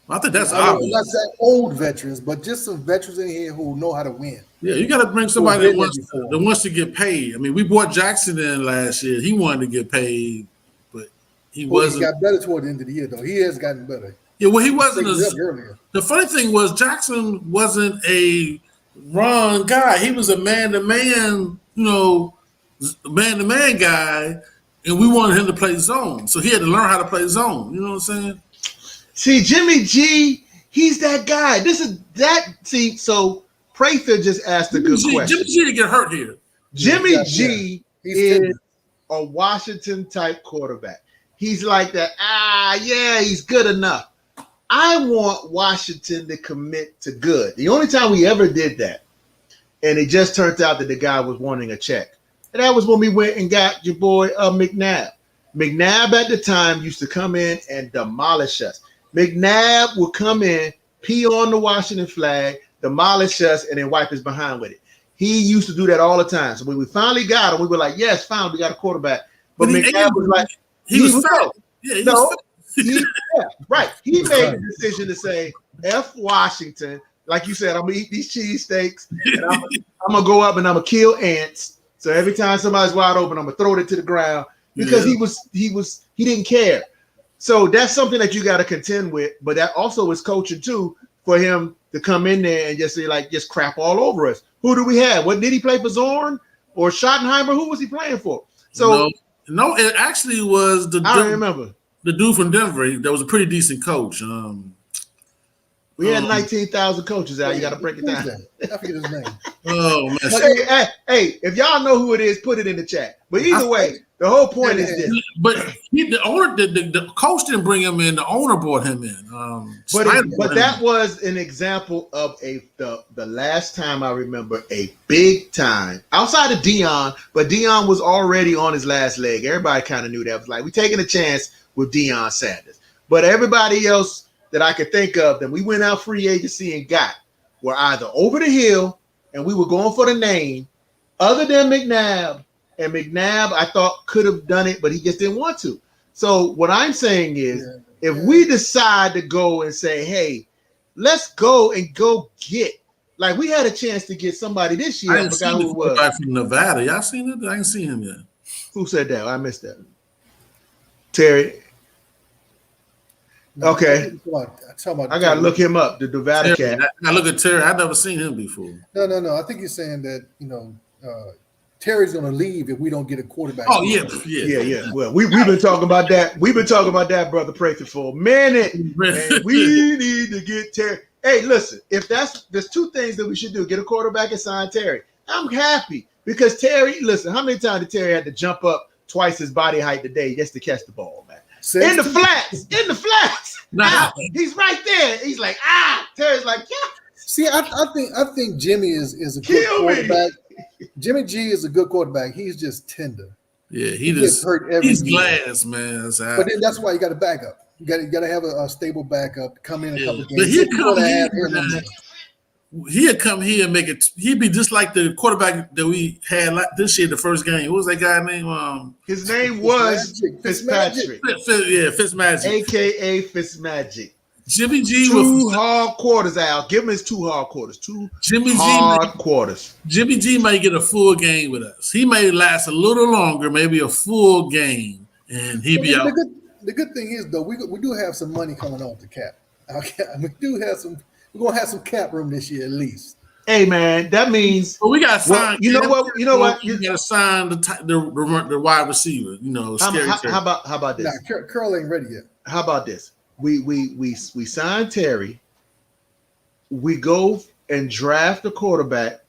I think that's obvious. Not that old veterans, but just some veterans in here who know how to win. Yeah, you got to bring somebody that wants to get paid. I mean, we brought Jackson in last year. He wanted to get paid, but he wasn't. He got better toward the end of the year, though. He has gotten better. Yeah, well, he wasn't. The funny thing was Jackson wasn't a run guy. He was a man-to-man, man-to-man guy, and we wanted him to play zone. So he had to learn how to play zone. You know what I'm saying? See, Jimmy G, he's that guy. So Prather just asked a good question. Jimmy G didn't get hurt here. Jimmy G is a Washington-type quarterback. He's like that. He's good enough. I want Washington to commit to good. The only time we ever did that, and it just turned out that the guy was wanting a check. And that was when we went and got your boy McNabb. McNabb at the time used to come in and demolish us. McNabb would come in, pee on the Washington flag, demolish us, and then wipe his behind with it. He used to do that all the time. So when we finally got him, we were like, yes, fine, we got a quarterback. But McNabb was like, he was fat. Right. He made the decision to say, F Washington. Like you said, I'm going to eat these cheesesteaks, and I'm going to go up and I'm going to kill ants. So every time somebody's wide open, I'm going to throw it to the ground because he didn't care. So that's something that you got to contend with, but that also is coaching too, for him to come in there and just say, like, just crap all over us. Who do we have? What did he play for, Zorn or Schottenheimer? Who was he playing for? So no, it actually was I don't remember. The dude from Denver. That was a pretty decent coach. We had 19,000 coaches out. You got to break it down. I forget his name. Oh man! But hey, if y'all know who it is, put it in the chat. But either way, the whole point is this. But the owner, the coach didn't bring him in. The owner brought him in. But that was an example of the last time I remember a big time outside of Deion. But Deion was already on his last leg. Everybody kind of knew that. It was like, we're taking a chance with Deion Sanders. But everybody else that I could think of that we went out free agency and got were either over the hill and we were going for the name, other than McNabb. And McNabb, I thought, could have done it, but he just didn't want to. So what I'm saying is, if we decide to go and say, hey, let's go get, like, we had a chance to get somebody this year. I forgot who it was. Guy from Nevada. Y'all seen it? I ain't seen him yet. Who said that? I missed that. Terry. Okay. I gotta look him up. The Nevada cat. I look at Terry. I've never seen him before. No. I think you're saying that Terry's gonna leave if we don't get a quarterback. Oh yeah. Well, we've been talking about that. We've been talking about that, brother Prather, for a minute. And we need to get Terry. Hey, listen. If there's two things that we should do: get a quarterback and sign Terry. I'm happy because Terry. Listen, how many times did Terry had to jump up twice his body height today just to catch the ball, man? In the flats. Nah. He's right there. He's like, Terry's like, yeah. See, I think Jimmy is a good quarterback. Jimmy G is a good quarterback. He's just tender. Yeah, he just hurt every He's glass, man. But then that's why you got a backup. You got to have a stable backup. Come in a couple games. But he'd come here and make it. He'd be just like the quarterback that we had this year, the first game. What was that guy name? His name was Fitzpatrick. Fitzmagic. AKA Fitzmagic. Jimmy G Two hard quarters, Al. Give him his 2 hard quarters. Jimmy Quarters. Jimmy G may get a full game with us. He may last a little longer, maybe a full game, and he'd be out. The good thing is though, we do have some money coming off the cap. Okay, we do have some. We're gonna have some cap room this year at least. Hey man, that means we got signed. You know what? You got to sign the wide receiver. You know, how about this? Nah, Curl ain't ready yet. How about this? We sign Terry. We go and draft a quarterback,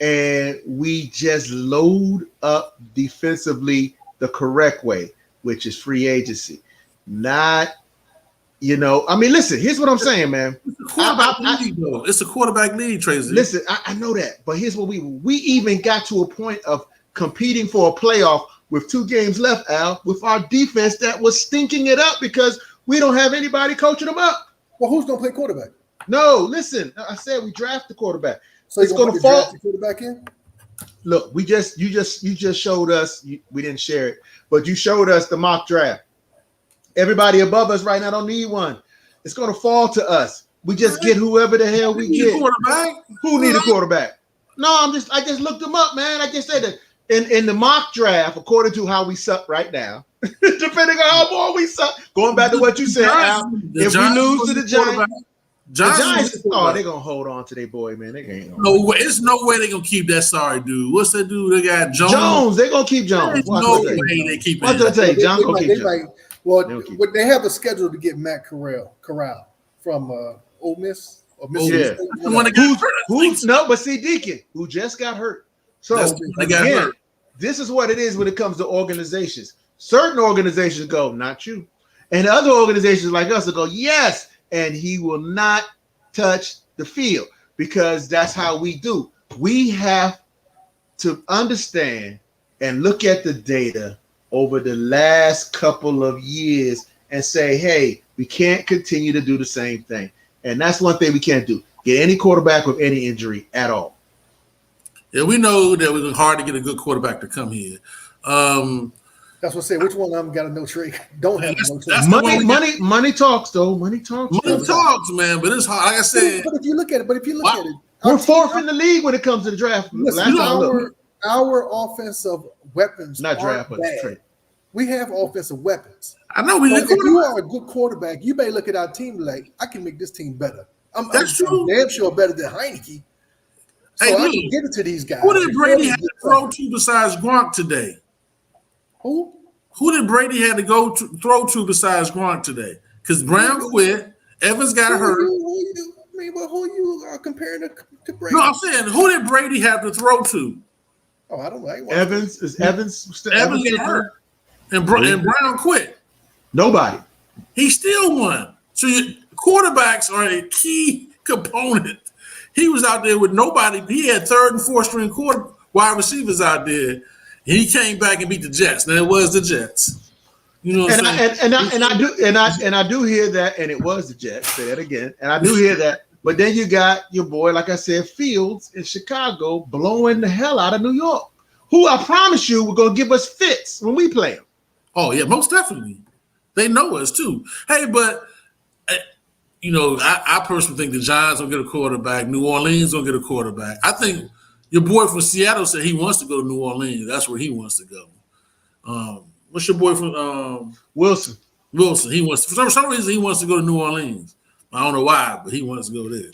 and we just load up defensively the correct way, which is free agency. Not, I mean, listen, here's what I'm saying, man. It's a quarterback league, Tracy. Listen, I know that, but here's what we even got to a point of competing for a playoff with 2 games left, Al, with our defense that was stinking it up because we don't have anybody coaching them up. Well, who's gonna play quarterback? No, listen, I said we draft the quarterback. So it's gonna fall. The quarterback in. Look, you just showed us. We didn't share it, but you showed us the mock draft. Everybody above us right now don't need one. It's gonna fall to us. We just get whoever the hell we get. Who need a quarterback? No, I just looked them up, man. I just said that in the mock draft, according to how we suck right now, depending on how more we suck. Going back to what you said, Al, if we lose to the Giants, they're gonna hold on to their boy, man. They ain't. No way. It's no way they're gonna keep that sorry dude. What's that dude? They got Jones. They're gonna keep Jones. No way they keep. What did I tell you? Jones gonna keep Jones. Well, they have a schedule to get Matt Corral from Ole Miss or Mississippi. Yeah. But see, Deacon, who just got hurt. So again, this is what it is when it comes to organizations. Certain organizations go, not you. And other organizations like us will go, yes, and he will not touch the field because that's how we do. We have to understand and look at the data over the last couple of years and say, hey, we can't continue to do the same thing. And that's one thing we can't do. Get any quarterback with any injury at all. Yeah, we know that it was hard to get a good quarterback to come here. That's what I say. Which one of them got a no trade? Don't have no trade. Money talks, though. Money talks. Money talks, man. But it's hard. Like I said, but if you look at it, we're fourth in the league when it comes to the draft. Our offensive weapons not draft, but trade. We have offensive weapons. I know if you are a good quarterback, you may look at our team like, I can make this team better. I'm damn sure better than Heineke. So I can get it to these guys. Who did Brady have to throw to besides Gronk today? Who did Brady have to throw to besides Gronk today? Because Brown quit, Evans got hurt. Who you are comparing to Brady? No, I'm saying, who did Brady have to throw to? Oh, I don't know. Evans got hurt, and Brown quit. Nobody. He still won. So quarterbacks are a key component. He was out there with nobody. He had 3rd and 4th string wide receivers out there. He came back and beat the Jets. Now it was the Jets. You know what I'm saying? And I do hear that, and it was the Jets. Say that again. And I do hear that. But then you got your boy, like I said, Fields in Chicago blowing the hell out of New York, who I promise you were going to give us fits when we play them. Oh, yeah, most definitely. They know us, too. Hey, but, I personally think the Giants will get a quarterback. New Orleans will get a quarterback. I think your boy from Seattle said he wants to go to New Orleans. That's where he wants to go. What's your boy from Wilson? Wilson. He wants for some reason he wants to go to New Orleans. I don't know why, but he wants to go there.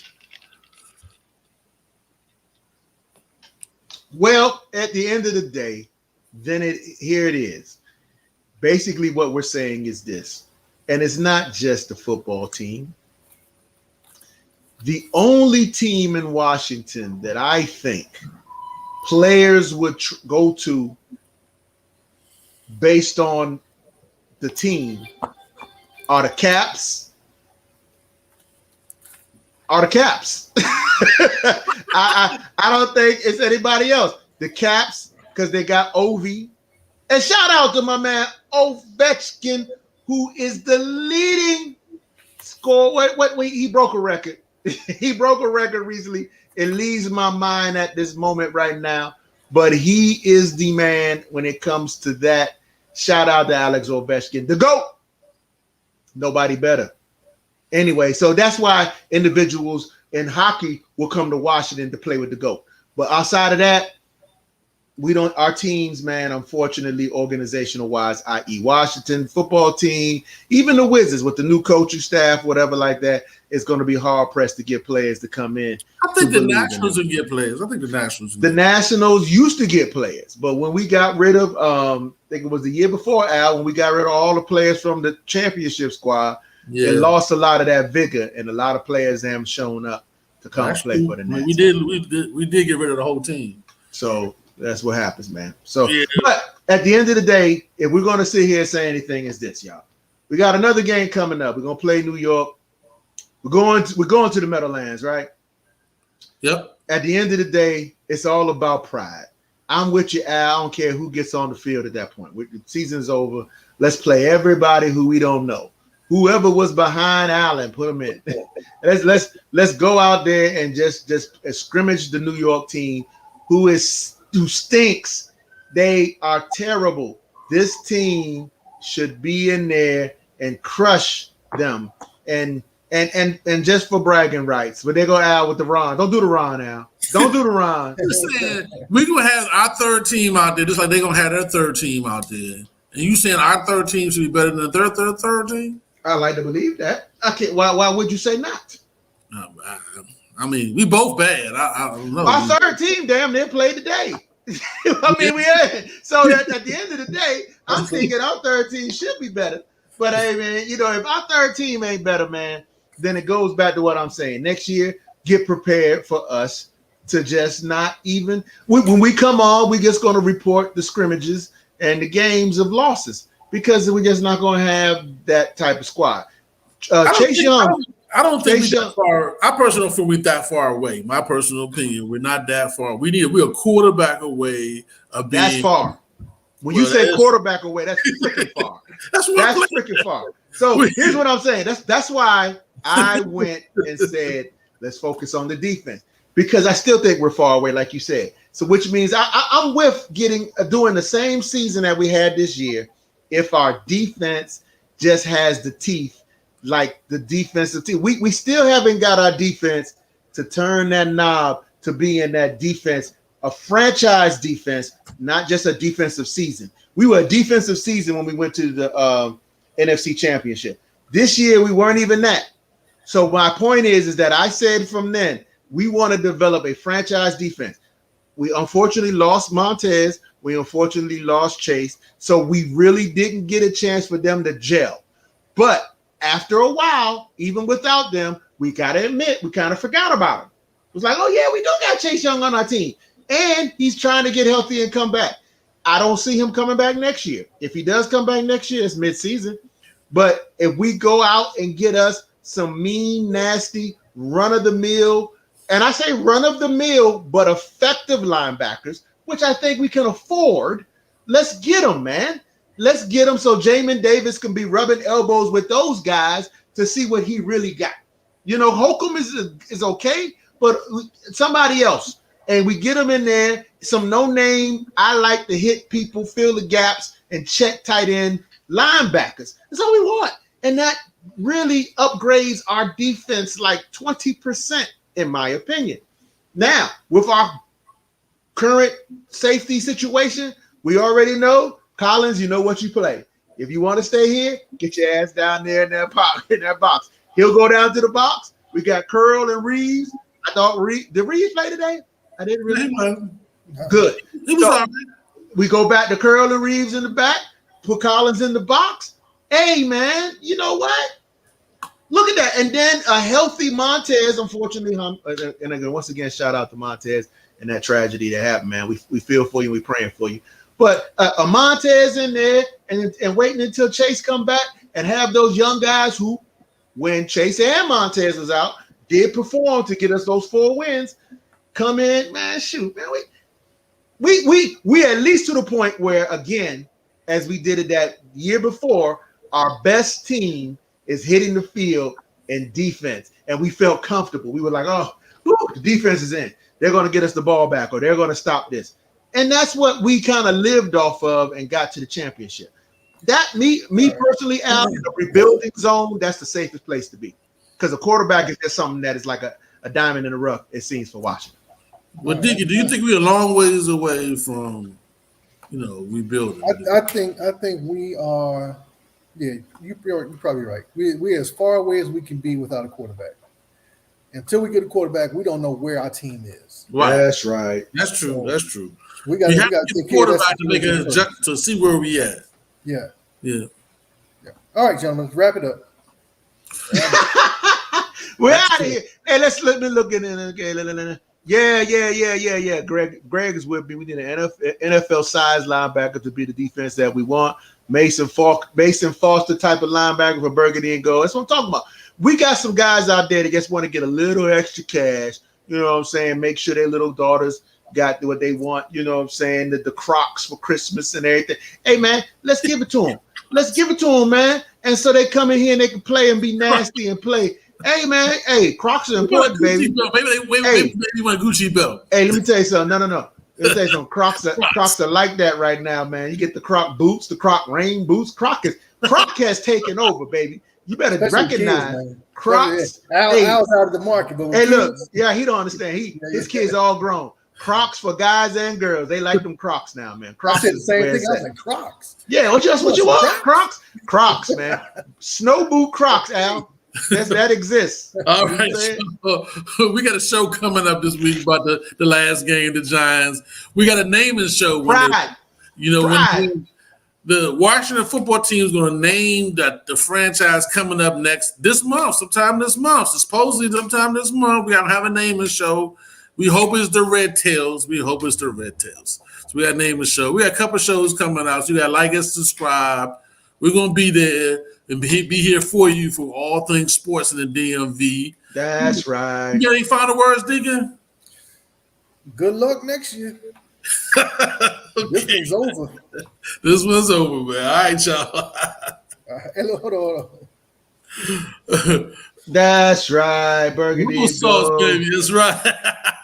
Well, at the end of the day, here it is. Basically, what we're saying is this, and it's not just the football team. The only team in Washington that I think players would go to based on the team are the Caps. I don't think it's anybody else. The Caps, because they got Ovi. And shout out to my man Ovechkin, who is the leading scorer. He broke a record. He broke a record recently. It leaves my mind at this moment right now. But he is the man when it comes to that. Shout out to Alex Ovechkin, the GOAT. Nobody better. Anyway, so that's why individuals in hockey will come to Washington to play with the GOAT. But outside of that, our teams, man, unfortunately, organizational wise, i.e. Washington football team, even the Wizards with the new coaching staff, whatever like that, it's going to be hard pressed to get players to come in. I think the Nationals will get players. The Nationals used to get players, but when we got rid of, I think it was the year before, Al, when we got rid of all the players from the championship squad, it lost a lot of that vigor, and a lot of players haven't shown up to come play for the Nationals. We did get rid of the whole team. So that's what happens, man. So, but at the end of the day, if we're going to sit here and say anything, it's this, y'all. We got another game coming up. We're going to play New York. We're going to the Meadowlands, right? Yep. At the end of the day, it's all about pride. I'm with you, Al. I don't care who gets on the field at that point. The season's over. Let's play everybody who we don't know. Whoever was behind Allen, put them in. let's go out there and just scrimmage the New York team who stinks. They are terrible. This team should be in there and crush them. And just for bragging rights, but they go out with the Ron. Don't do the Ron now. Don't do the Ron. We're gonna have our third team out there, just like they're gonna have their third team out there. And you saying our third team should be better than their third team? I like to believe that. Okay, why would you say not? I mean, we both bad. I don't know. Our third team damn near played today. I mean, we had so at the end of the day, I'm thinking our third team should be better. But hey, man, if our third team ain't better, man, then it goes back to what I'm saying. Next year, get prepared for us to just not even when we come on, we just going to report the scrimmages and the games of losses because we're just not going to have that type of squad. Chase Young. I don't think we're that far. I personally don't feel we're that far away. My personal opinion, we're not that far. We're a quarterback away of being. That's far. When you say quarterback away, that's freaking far. That's freaking far. So here's what I'm saying. That's why I went and said, let's focus on the defense because I still think we're far away, like you said. So which means I'm with doing the same season that we had this year if our defense just has the teeth like the defensive team. We still haven't got our defense to turn that knob to be in that defense, a franchise defense, not just a defensive season. We were a defensive season when we went to the NFC Championship. This year, we weren't even that. So my point is that I said from then, we want to develop a franchise defense. We unfortunately lost Montez. We unfortunately lost Chase. So we really didn't get a chance for them to gel. But after a while, even without them, we got to admit, we kind of forgot about him. It was like, oh, yeah, we do got Chase Young on our team. And he's trying to get healthy and come back. I don't see him coming back next year. If he does come back next year, it's midseason. But if we go out and get us some mean, nasty, run-of-the-mill, and I say run-of-the-mill, but effective linebackers, which I think we can afford, let's get them, man. Let's get them so Jamin Davis can be rubbing elbows with those guys to see what he really got. Holcomb is okay, but somebody else. And we get them in there, some no-name, I like to hit people, fill the gaps, and check tight end linebackers. That's all we want. And that really upgrades our defense like 20%, in my opinion. Now, with our current safety situation, we already know, Collins, you know what you play. If you want to stay here, get your ass down there in that box. He'll go down to the box. We got Curl and Reeves. I thought did Reeves play today? I didn't really. Good. He was all right. We go back to Curl and Reeves in the back, put Collins in the box. Hey, man, you know what? Look at that. And then a healthy Montez, unfortunately, and again, once again, shout out to Montez and that tragedy that happened, man. We feel for you. We're praying for you. But a Montez in there and waiting until Chase come back and have those young guys who, when Chase and Montez was out, did perform to get us those 4 wins, come in, man, shoot, man. We at least to the point where, again, as we did it that year before, our best team is hitting the field in defense. And we felt comfortable. We were like, oh, the defense is in. They're going to get us the ball back or they're going to stop this. And that's what we kind of lived off of and got to the championship. That me personally, Al, in the rebuilding zone, that's the safest place to be. because a quarterback is just something that is like a diamond in the rough, it seems, for Washington. Well, Dickie, do you think we're a long ways away from, rebuilding? I think we are. Yeah, you're probably right. We're as far away as we can be without a quarterback. Until we get a quarterback, we don't know where our team is. Right. That's right. That's true. That's true. We got to get a quarterback to make a to see where we at. Yeah. Yeah. All right, gentlemen, let's wrap it up. We're out of here. Hey, let me look in it. Okay. Yeah. Greg is with me. We need an NFL size linebacker to be the defense that we want. Mason Foster type of linebacker for Burgundy and Gold. That's what I'm talking about. We got some guys out there that just want to get a little extra cash. You know what I'm saying? Make sure their little daughters got what they want. You know what I'm saying? The Crocs for Christmas and everything. Hey, man, let's give it to them. Let's give it to them, man. And so they come in here and they can play and be nasty and play. Hey, man. Hey, Crocs are important, baby. Maybe you want a Gucci belt. Hey, let me tell you something. No. Let me tell you something. Crocs are like that right now, man. You get the Croc boots, the Croc rain boots. Croc has taken over, baby. You better recognize kids, Crocs. Al's out of the market. But hey, look. Yeah, he don't understand. His kids all grown. Crocs for guys and girls. They like them Crocs now, man. Crocs. I said the same thing. I was like, Crocs. Yeah, what you want? Crocs, man. Snow boot Crocs, Al. That exists. All right. We got a show coming up this week about the last game, the Giants. We got a naming show. Right. When the Washington football team is going to name the franchise coming up sometime this month. So supposedly sometime this month, we're going to have a naming show. We hope it's the Red Tails. So we got to name a show. We got a couple shows coming out. So you got to like and subscribe. We're going to be there and be here for you for all things sports in the DMV. That's right. You got any final words, Deacon? Good luck next year. This one's over. This one's over, man. All right, y'all. Hold on. That's right, Burgundy sauce, baby. That's right.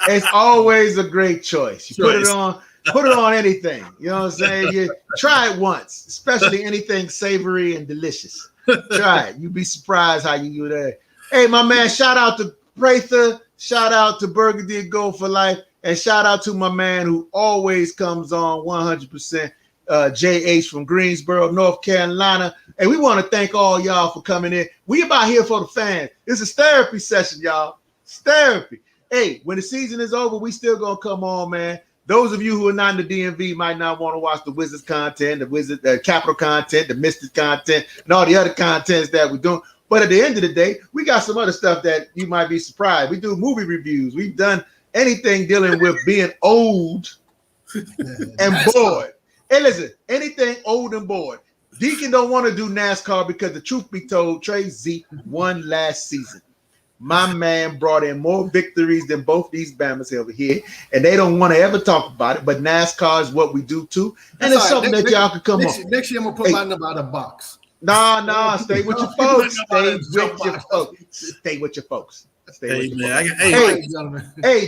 It's always a great choice. You put it on anything. You know what I'm saying? You try it once, especially anything savory and delicious. Try it. You'd be surprised how you do that. Hey, my man, shout out to Prather. Shout out to Burgundy and Gold for Life. And shout out to my man who always comes on 100%, JH from Greensboro, North Carolina. And we want to thank all y'all for coming in. We about here for the fans. This is therapy session, y'all. It's therapy. Hey, when the season is over, we still going to come on, man. Those of you who are not in the DMV might not want to watch the Wizards content, the Capital content, the Mystics content, and all the other contents that we're doing. But at the end of the day, we got some other stuff that you might be surprised. We do movie reviews. We've done anything dealing with being old and bored. Hey, listen, anything old and bored. Deacon don't want to do NASCAR because the truth be told, Trey Zeke won last season. My man brought in more victories than both these Bammers over here, and they don't want to ever talk about it. But NASCAR is what we do too, and it's something that y'all can come on. Next year, I'm gonna put my number out of the box. Nah, stay with your folks. Stay with your folks. Hey,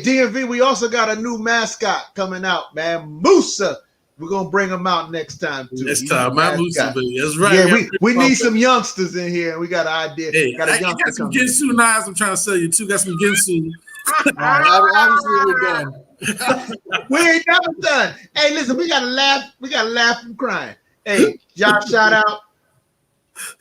DMV, we also got a new mascot coming out, man. Musa. We're gonna bring him out next time too. My Musa, baby. That's right. Yeah, we need some youngsters in here. We got an idea. Hey, got some Ginsu knives. I'm trying to sell you too. Got some Ginsu. Obviously, we're done. We ain't never done. Hey, listen, we gotta laugh. We gotta laugh from crying. Hey, y'all, shout out.